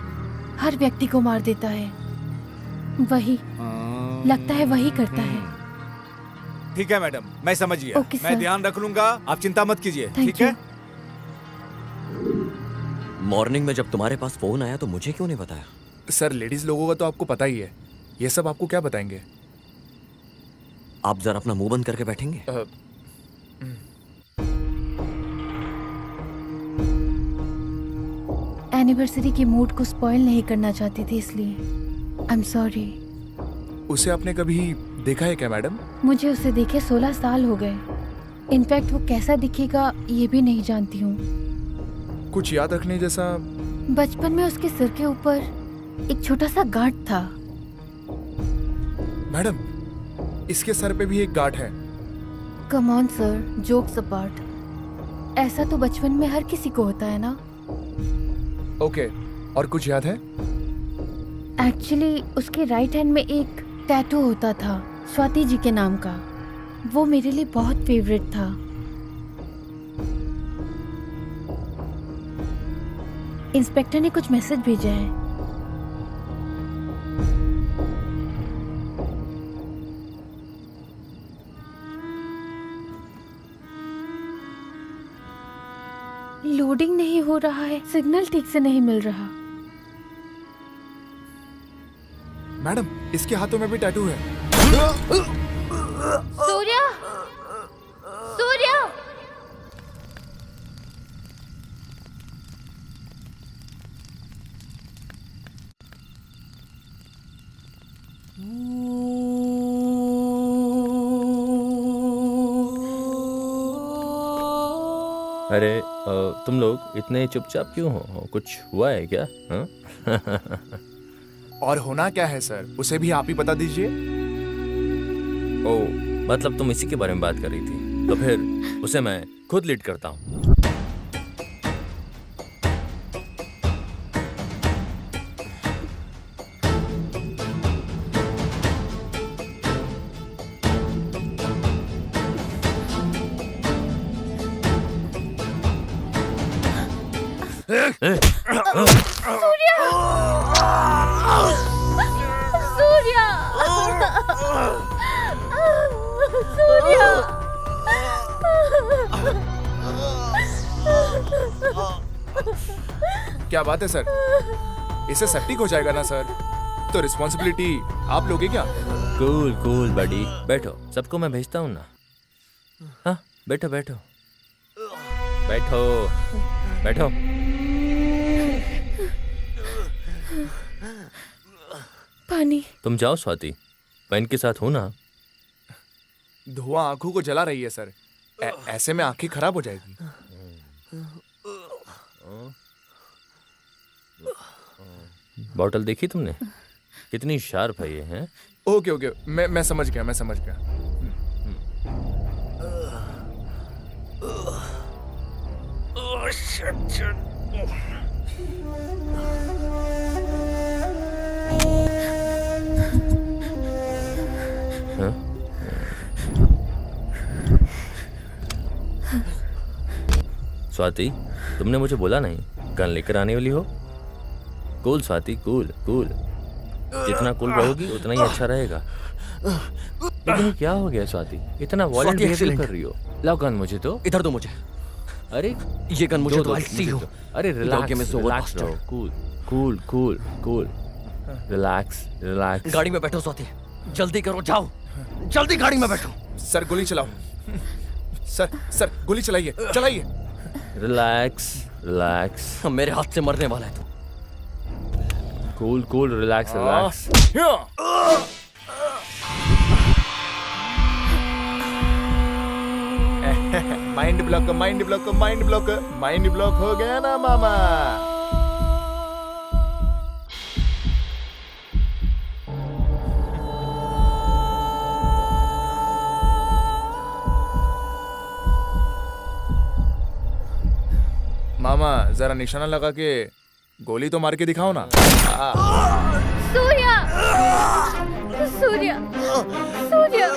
हर व्यक्ति को मार देता है। वही लगता है वही करता है। ठीक है मैडम, मैं समझ गया। ओके, मैं सर। ध्यान रख लूंगा, आप चिंता मत कीजिए। थैंक ठीक है? मॉर्निंग में जब तुम्हारे पास फोन आया तो मुझे क्यों नहीं बताया? सर, लेडीज लोगों का तो आपको पता ही है, ये सब आपको क्या बताएंगे? आप जरा अपना मुंह बंद करके बैठेंगे? एनिवर्सरी के मूड को स्पॉइल नहीं करना चाहती थी, इसलिए आई एम सॉरी। उसे आपने कभी देखा है क्या मैडम? मुझे उसे देखे 16 साल हो गए। इनफैक्ट वो कैसा दिखेगा ये भी नहीं जानती हूँ। कुछ याद रखने जैसा? बचपन में उसके सिर के ऊपर एक छोटा सा गांठ था। मैडम, इसके सर पे भी एक गांठ है। Come on sir, jokes apart, ऐसा तो बचपन में हर किसी को होता है ना। ओके, और कुछ याद है? एक्चुअली उसके राइट हैंड में एक टैटू होता था स्वाति जी के नाम का। वो मेरे लिए बहुत फेवरेट था। इंस्पेक्टर ने कुछ मैसेज भेजा है। लोडिंग नहीं हो रहा है, सिग्नल ठीक से नहीं मिल रहा। मैडम, इसके हाथों में भी टैटू है। सूर्या, सूर्या, अरे तुम लोग इतने चुपचाप क्यों हो? कुछ हुआ है क्या? हाँ? और होना क्या है सर, उसे भी आप ही बता दीजिए। ओ, मतलब तुम इसी के बारे में बात कर रही थी, तो फिर उसे मैं खुद लीड करता हूँ। सूर्या, सूर्या, क्या बात है सर, इसे सेप्टिक हो जाएगा ना सर, तो रिस्पॉन्सिबिलिटी आप लोगे क्या? कूल कूल बडी, बैठो, सबको मैं भेजता हूँ ना। हाँ, बैठो बैठो बैठो बैठो। पानी। तुम जाओ स्वाति, मैं इनके साथ हूं ना। धुआं आंखों को जला रही है सर, ऐसे में आंखें खराब हो जाएगी। बॉटल देखी तुमने? कितनी शार्प है ये, हैं? ओके ओके, मैं समझ गया, मैं समझ गया। हाँ? स्वाति, तुमने मुझे बोला नहीं गन लेकर आने वाली हो? कूल स्वाति, कूल कूल, जितना कूल रहोगी उतना ही अच्छा रहेगा। लेकिन क्या हो गया स्वाति, इतना वॉलेंट बिहेव कर रही हो? लाओ गन मुझे तो। इधर दो मुझे। अरे ये गन मुझे दो, तो सी हो। अरे रिलैक्स रिलैक्स रहो, cool cool cool cool, relax relax. गाड़ी में बैठो स्वाति, जल्दी करो, जाओ जल्दी गाड़ी में बैठो। सर गोली चलाओ, सर गोली चलाइए, चलाइए। रिलैक्स रिलैक्स, मेरे हाथ से मरने वाला है तू। Cool cool, relax relax. Mind block, mind block, mind block, mind block हो गया ना मामा। मामा जरा निशाना लगा के गोली तो मार के दिखाओ ना। सूर्या, सूर्या, सूर्या,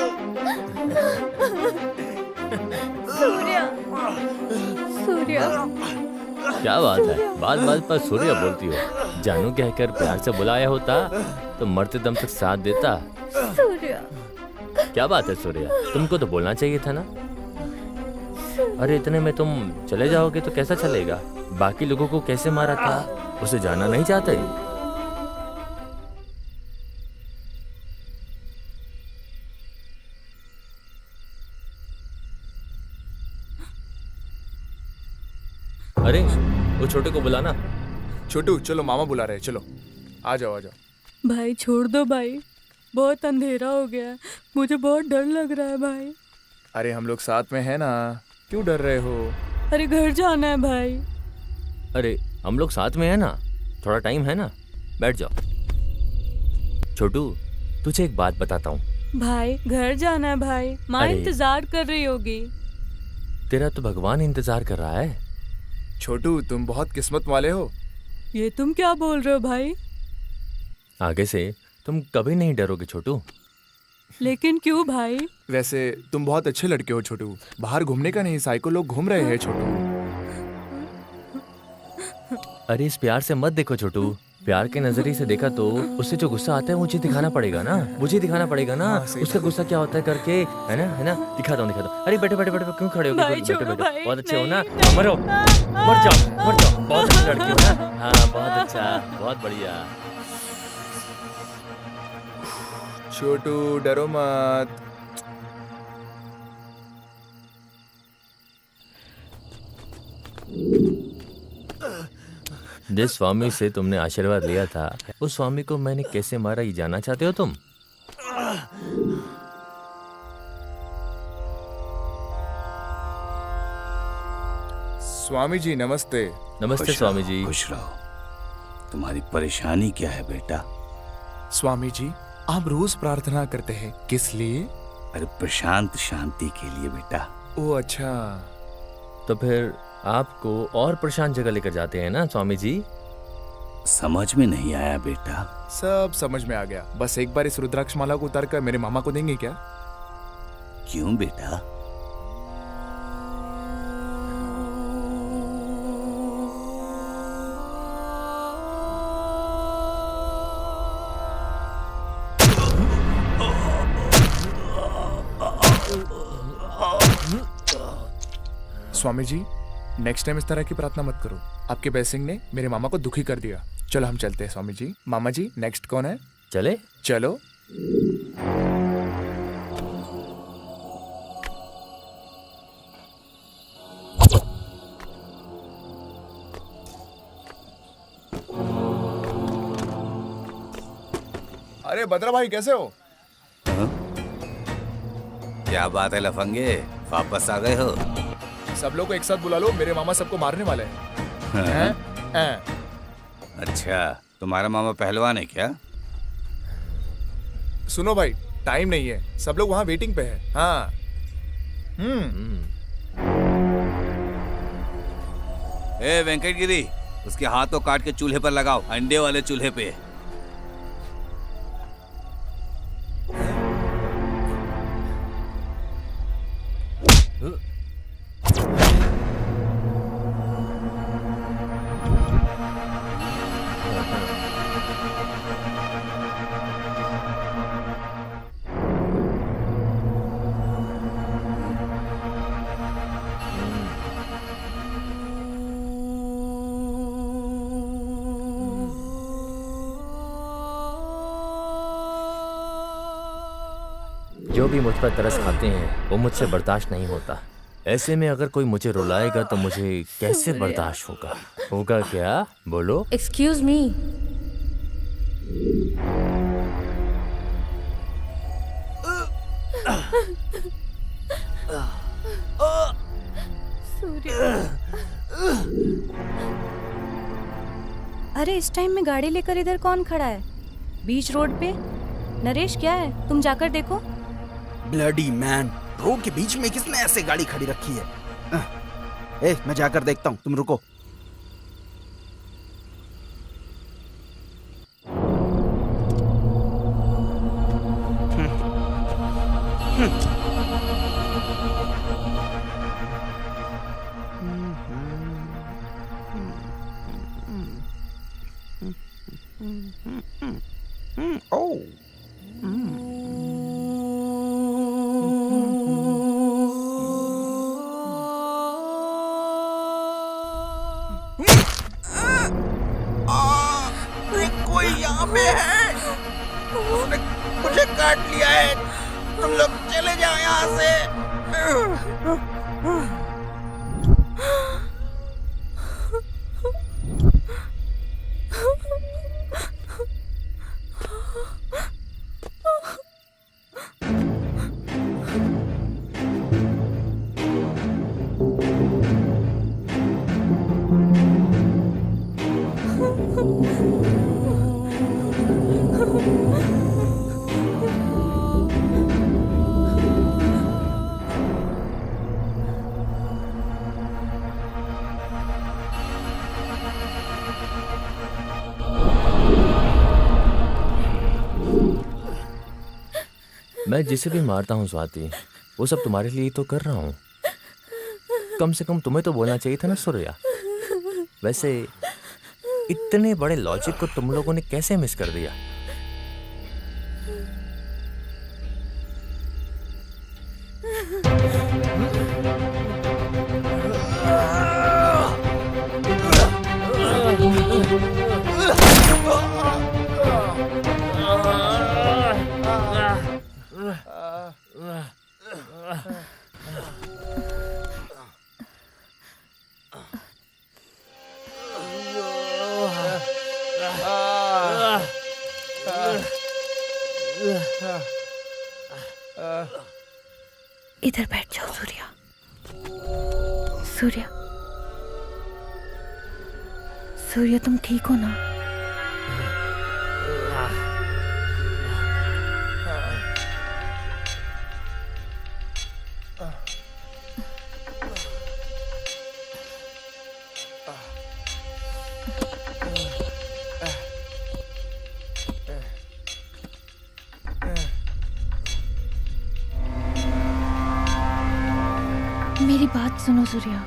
सूर्या, सूर्या। क्या बात है, बात बात पर सूर्य बोलती हो? जानू कहकर प्यार से बुलाया होता तो मरते दम तक साथ देता। सूर्या, क्या बात है सूर्य, तुमको तो बोलना चाहिए था ना। अरे इतने में तुम चले जाओगे तो कैसा चलेगा? बाकी लोगों को कैसे मारा था उसे जानना नहीं चाहते? अरे वो छोटे को बुलाना। छोटू चलो, मामा बुला रहे हैं, चलो आ जाओ आ जाओ। भाई छोड़ दो भाई, बहुत अंधेरा हो गया है, मुझे बहुत डर लग रहा है भाई। अरे हम लोग साथ में हैं ना, क्यों डर रहे हो? अरे घर जाना है भाई। अरे हम लोग साथ में है ना, थोड़ा टाइम है ना, बैठ जाओ। छोटू तुझे एक बात बताता हूँ, भाई घर जाना है भाई, माँ अरे। इंतजार कर रही होगी। तेरा तो भगवान इंतजार कर रहा है। छोटू तुम बहुत किस्मत वाले हो। ये तुम क्या बोल रहे हो भाई? आगे से तुम कभी नहीं डरोगे छोटू। लेकिन क्यों भाई? वैसे तुम बहुत अच्छे लड़के हो छोटू। बाहर घूमने का नहीं, साइको लोग घूम रहे हैं छोटू। अरे इस प्यार से मत देखो छोटू। प्यार के नजरिए से देखा तो उससे जो गुस्सा आता है मुझे दिखाना पड़ेगा ना, मुझे दिखाना पड़ेगा ना। हाँ, सही उसका गुस्सा क्या होता है करके, है ना दिखाता हूँ दिखाता हूँ। अरे बैठो बैठो बैठो, क्यों खड़े हो भाई, बैठो छोड़ो बैठो। भाई, बहुत अच्छे हो नहीं, ना, नहीं, मरो, मर जाओ, बहुत अच्छी लड़की हो ना। हाँ बहुत अच्छा, बहुत बढ़िया। छोटू डरो मत। जिस स्वामी से तुमने आशीर्वाद लिया था उस स्वामी को मैंने कैसे मारा ये जानना चाहते हो तुम? स्वामी जी नमस्ते। नमस्ते खुश स्वामी रहो, जी। खुश रहो। तुम्हारी परेशानी क्या है बेटा? स्वामी जी आप रोज प्रार्थना करते हैं, किस लिए? अरे प्रशांत शांति के लिए बेटा। ओ अच्छा। तो फिर आपको और प्रशांत जगह लेकर जाते हैं ना स्वामी जी? समझ में नहीं आया बेटा। सब समझ में आ गया। बस एक बार इस रुद्राक्ष माला को उतार कर मेरे मामा को देंगे क्या? क्यों बेटा? स्वामी जी नेक्स्ट टाइम इस तरह की प्रार्थना मत करो। आपके ब्लेसिंग ने मेरे मामा को दुखी कर दिया। चलो हम चलते हैं स्वामी जी। मामा जी नेक्स्ट कौन है? चले चलो। अरे बद्रा भाई कैसे हो? क्या बात है लफंगे, वापस आ गए हो? सब लोग को एक साथ बुला लो, मेरे मामा सबको मारने वाले हैं। हैं? अच्छा, तुम्हारा मामा पहलवान है क्या? सुनो भाई टाइम नहीं है, सब लोग वहाँ वेटिंग पे है। हाँ। ए वेंकट गिरी, उसके हाथों काट के चूल्हे पर लगाओ, अंडे वाले चूल्हे पे। जो भी मुझ पर तरस खाते हैं वो मुझसे बर्दाश्त नहीं होता। ऐसे में अगर कोई मुझे रुलाएगा तो मुझे कैसे बर्दाश्त होगा? होगा क्या? बोलो। Excuse me. अरे इस टाइम में गाड़ी लेकर इधर कौन खड़ा है बीच रोड पे? नरेश क्या है, तुम जाकर देखो। ब्लडी मैन, रोड के बीच में किसने ऐसे गाड़ी खड़ी रखी है? मैं जाकर देखता हूँ, तुम रुको। कोई यहाँ पे है, उसने मुझे काट लिया है। तुम लोग चले जाओ यहाँ से। मैं जिसे भी मारता हूँ स्वाति, वो सब तुम्हारे लिए तो कर रहा हूँ। कम से कम तुम्हें तो बोलना चाहिए था ना सूर्या। वैसे इतने बड़े लॉजिक को तुम लोगों ने कैसे मिस कर दिया? इधर बैठ जाओ सूर्या। सूर्या, सूर्या तुम ठीक हो ना? मेरी बात सुनो सूर्या।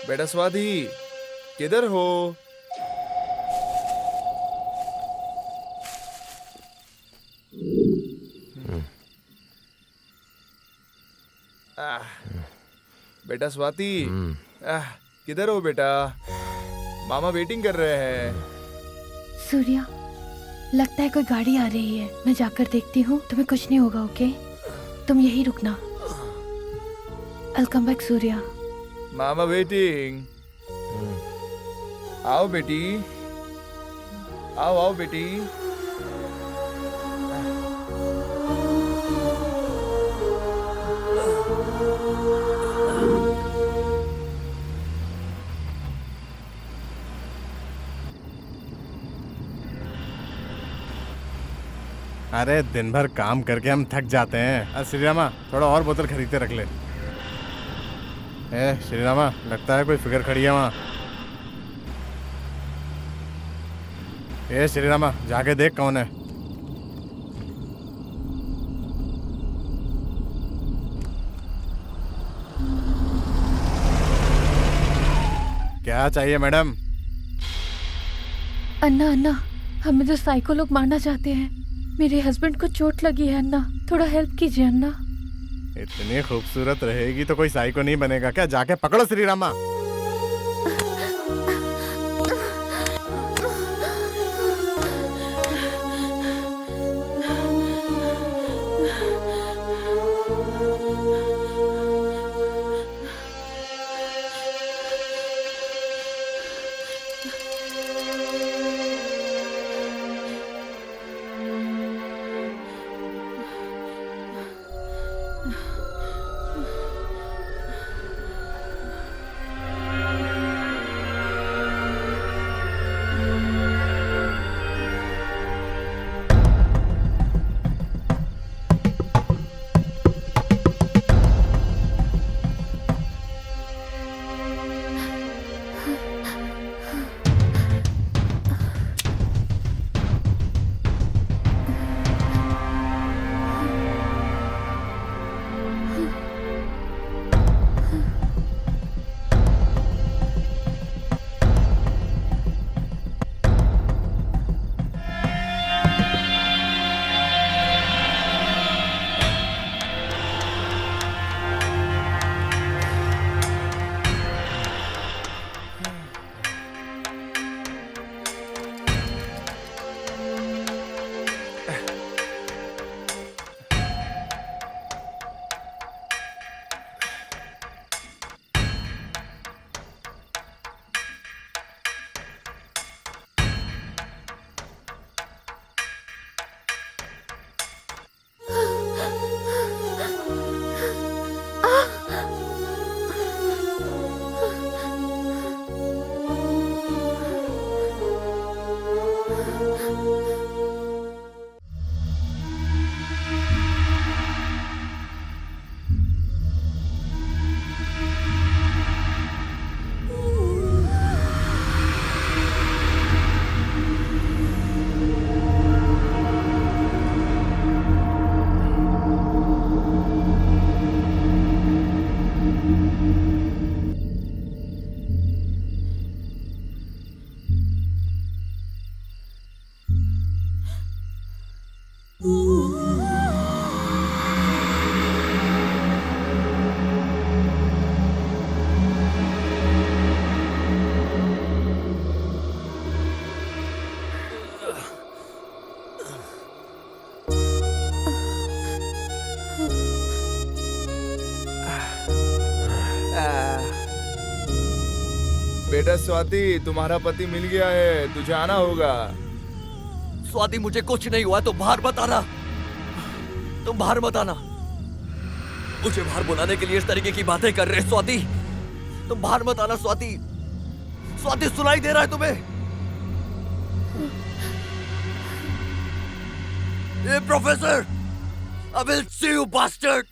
बेटा स्वाति, किधर हो? बेटा स्वाति, किधर हो बेटा? मामा वेटिंग कर रहे हैं। सूर्या, लगता है कोई गाड़ी आ रही है, मैं जाकर देखती हूँ। तुम्हें कुछ नहीं होगा, ओके? तुम यही रुकना। I'll come back, Surya. मामा वेटिंग। आओ बेटी, आओ आओ बेटी। अरे दिन भर काम करके हम थक जाते हैं। अरे श्रीरामा, थोड़ा और बोतल खरीद के रख ले। श्रीरामा, लगता है कोई फिगर खड़ी है वहाँ। श्रीरामा, जाके देख कौन है। क्या चाहिए मैडम? अन्ना अन्ना, हमें तो साइको लोग मारना चाहते हैं। मेरे हस्बैंड को चोट लगी है अन्ना, थोड़ा हेल्प कीजिए अन्ना। इतनी खूबसूरत रहेगी तो कोई साइको नहीं बनेगा क्या? जाके पकड़ो श्रीरामा। बेटा स्वाति, तुम्हारा पति मिल गया है, तुझे आना होगा। स्वाति मुझे कुछ नहीं हुआ, तुम बाहर मत आना, तुम बाहर मत आना। मुझे बाहर बुलाने के लिए इस तरीके की बातें कर रहे स्वाति, तुम बाहर मत आना स्वाति। स्वाति सुनाई दे रहा है तुम्हें? ए professor, I will see you bastard.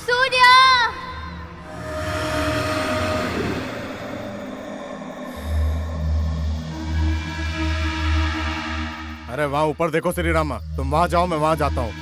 Surya! अरे वहाँ ऊपर देखो श्री रामा, तुम वहाँ जाओ, मैं वहाँ जाता हूँ।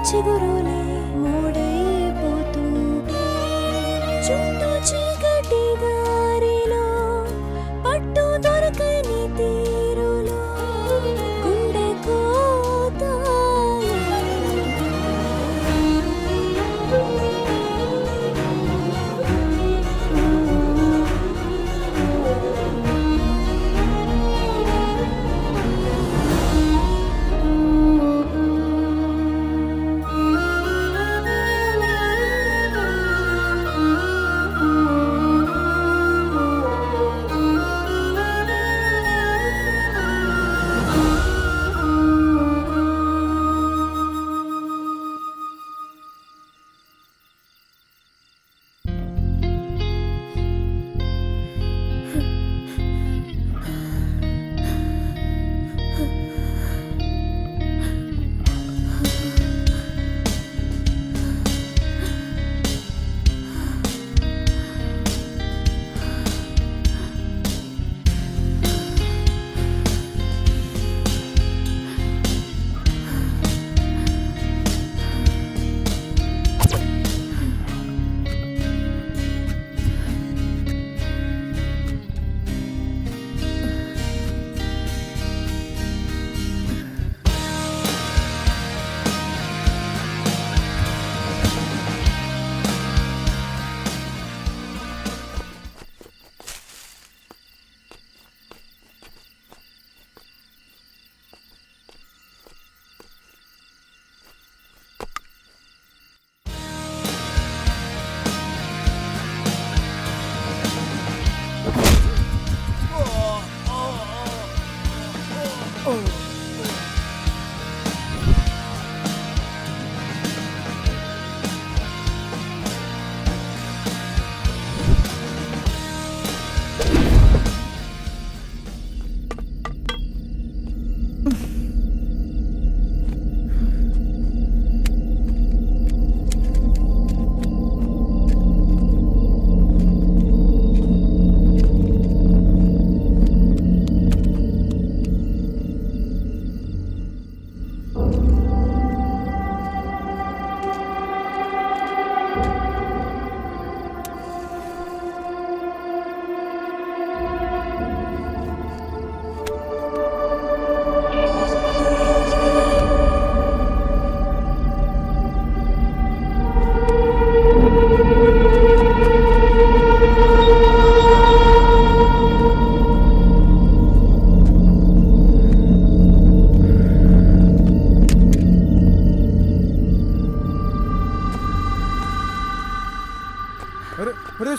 చిగురులే మూడైపోతుంటే చుట్టూ చీకటి దారిలో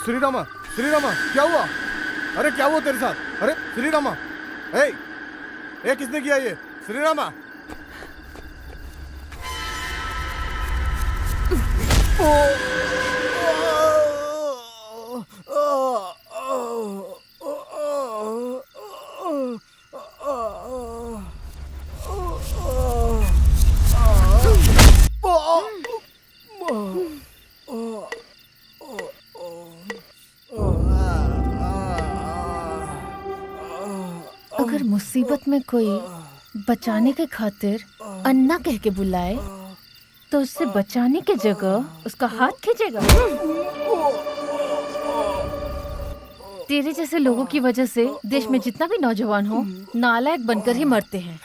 श्री रामा, श्री रामा, क्या हुआ? अरे क्या हुआ तेरे साथ? अरे श्री रामा, ए किसने किया ये? श्री रामा। अगर मुसीबत में कोई बचाने के खातिर अन्ना कह के बुलाए तो उससे बचाने की जगह उसका हाथ खींचेगा। तेरे जैसे लोगों की वजह से देश में जितना भी नौजवान हो नालायक बनकर ही मरते हैं।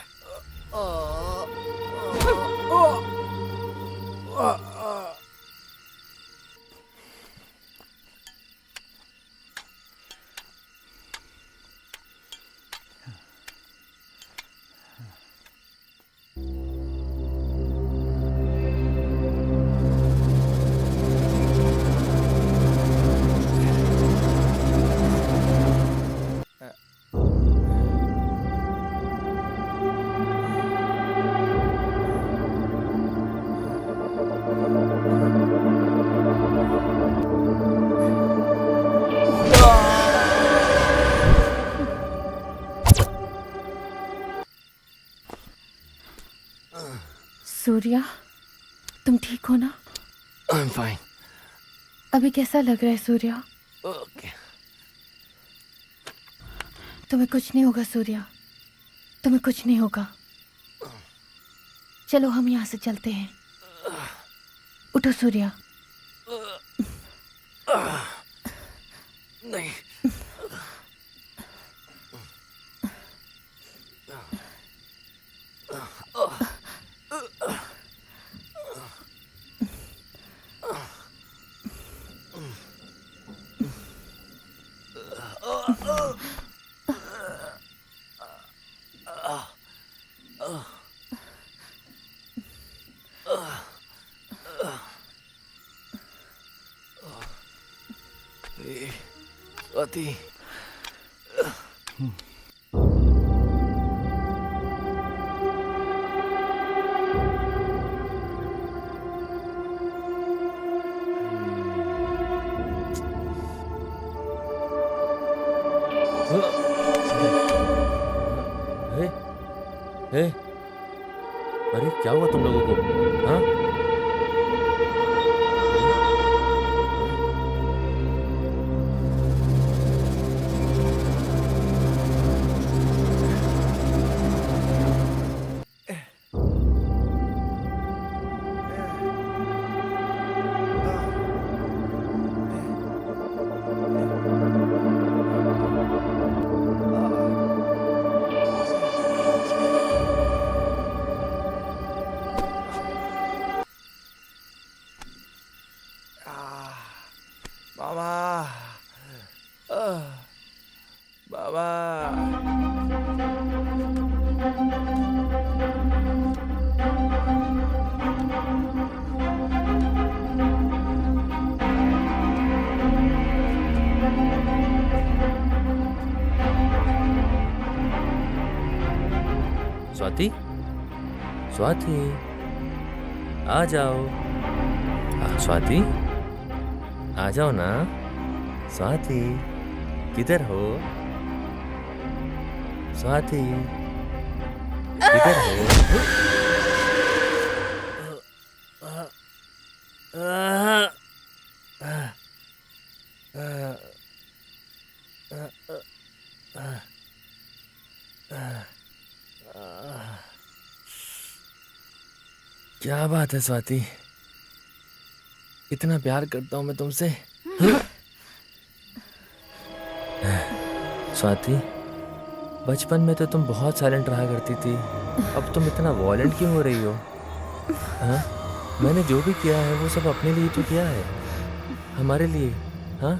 सूर्या, तुम ठीक हो ना? I'm fine. अभी कैसा लग रहा है सूर्या? Okay. तुम्हें कुछ नहीं होगा सूर्या, तुम्हें कुछ नहीं होगा। चलो हम यहाँ से चलते हैं। उठो सूर्या। नहीं। स्वाति, अरे क्या हुआ तुम लोगों को? हाँ? स्वाति, स्वाति, आ जाओ। स्वाति, आ जाओ ना। स्वाति, किधर हो? स्वाति, किधर हो? क्या बात है स्वाति, इतना प्यार करता हूं मैं तुमसे। स्वाति, बचपन में तो तुम बहुत साइलेंट रहा करती थी, अब तुम इतना वॉयलेंट क्यों हो रही हो? हाँ? मैंने जो भी किया है वो सब अपने लिए तो किया है, हमारे लिए। हाँ?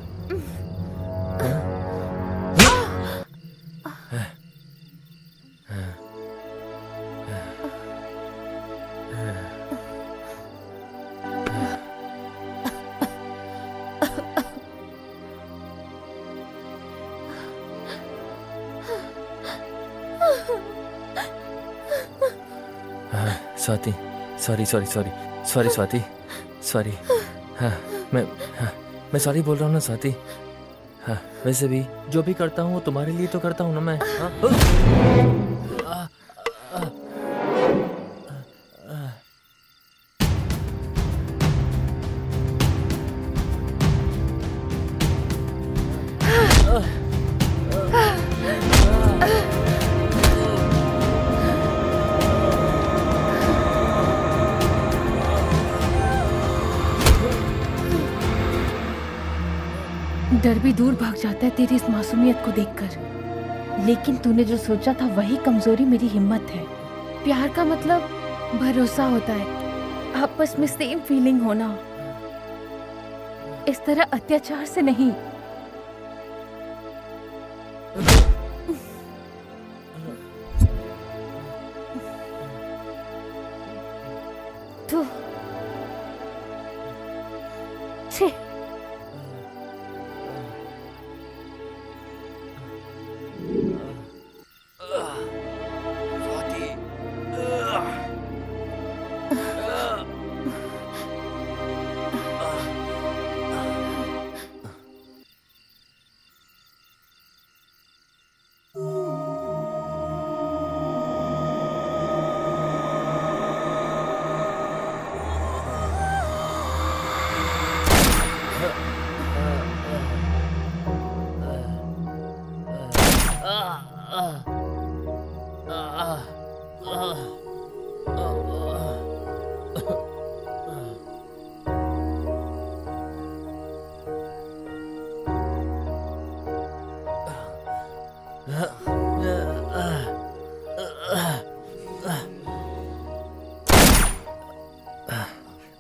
हाँ? Swati, sorry sorry sorry sorry Swati, sorry. हाँ मैं सॉरी बोल रहा हूँ ना स्वाति। हाँ वैसे भी जो भी करता हूँ वो तुम्हारे लिए तो करता हूँ ना मैं। हाँ? डर भी दूर भाग जाता है तेरी इस मासूमियत को देखकर। लेकिन तूने जो सोचा था वही कमजोरी मेरी हिम्मत है। प्यार का मतलब भरोसा होता है, आपस में सेम फीलिंग होना, इस तरह अत्याचार से नहीं। तो छी,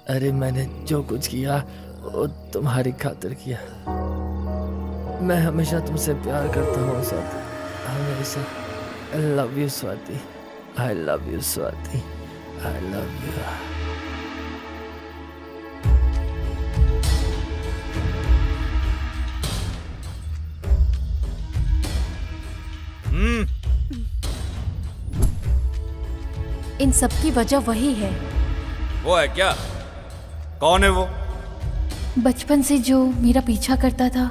अरे मैंने जो कुछ किया वो तुम्हारी खातिर किया। मैं हमेशा तुमसे प्यार करता हूँ स्वाति, हमेशा। I love you Swati, I love you Swati, I love you. इन सब की वजह वही है। वो है क्या? कौन है वो? बचपन से जो मेरा पीछा करता था,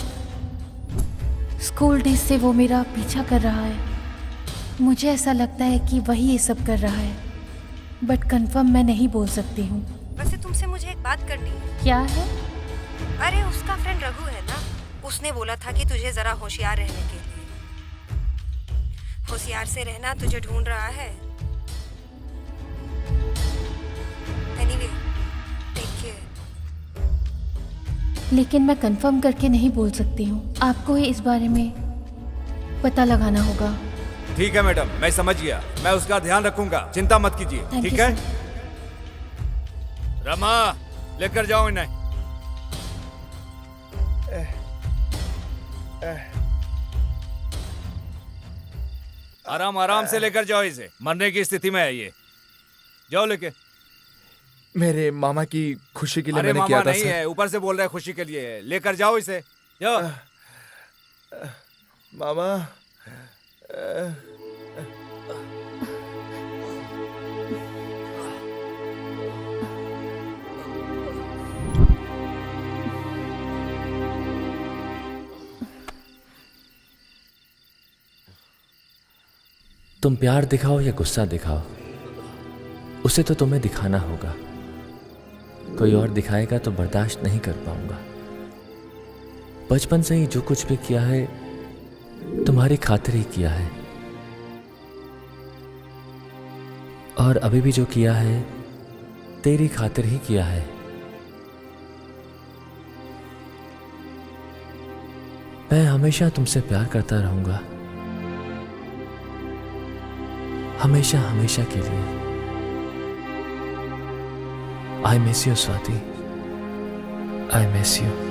स्कूल डेज से वो मेरा पीछा कर रहा है। मुझे ऐसा लगता है कि वही ये सब कर रहा है, बट कंफर्म मैं नहीं बोल सकती हूँ। वैसे तुमसे मुझे एक बात करनी है। क्या है? अरे उसका फ्रेंड रघु है ना, उसने बोला था कि तुझे जरा होशियार रहने के लिए। होशियार से रहना, तुझे ढूंढ रहा है। Anyway, take care. लेकिन मैं कंफर्म करके नहीं बोल सकती हूँ, आपको ही इस बारे में पता लगाना होगा। ठीक है मैडम, मैं समझ गया। मैं उसका ध्यान रखूंगा, चिंता मत कीजिए। ठीक है? रमा, लेकर जाओ इन्हें। आराम आराम से लेकर जाओ इसे, मरने की स्थिति में है ये। जाओ लेके। मेरे मामा की खुशी के लिए अरे मैंने किया मामा था नहीं सर। है, ऊपर से बोल रहे हैं खुशी के लिए है। लेकर जाओ इसे, जाओ। मामा तुम प्यार दिखाओ या गुस्सा दिखाओ, उसे तो तुम्हें दिखाना होगा। कोई और दिखाएगा तो बर्दाश्त नहीं कर पाऊंगा। बचपन से ही जो कुछ भी किया है तुम्हारी खातिर ही किया है, और अभी भी जो किया है तेरी खातिर ही किया है। मैं हमेशा तुमसे प्यार करता रहूंगा, हमेशा हमेशा के लिए। I miss you, Swati. I miss you.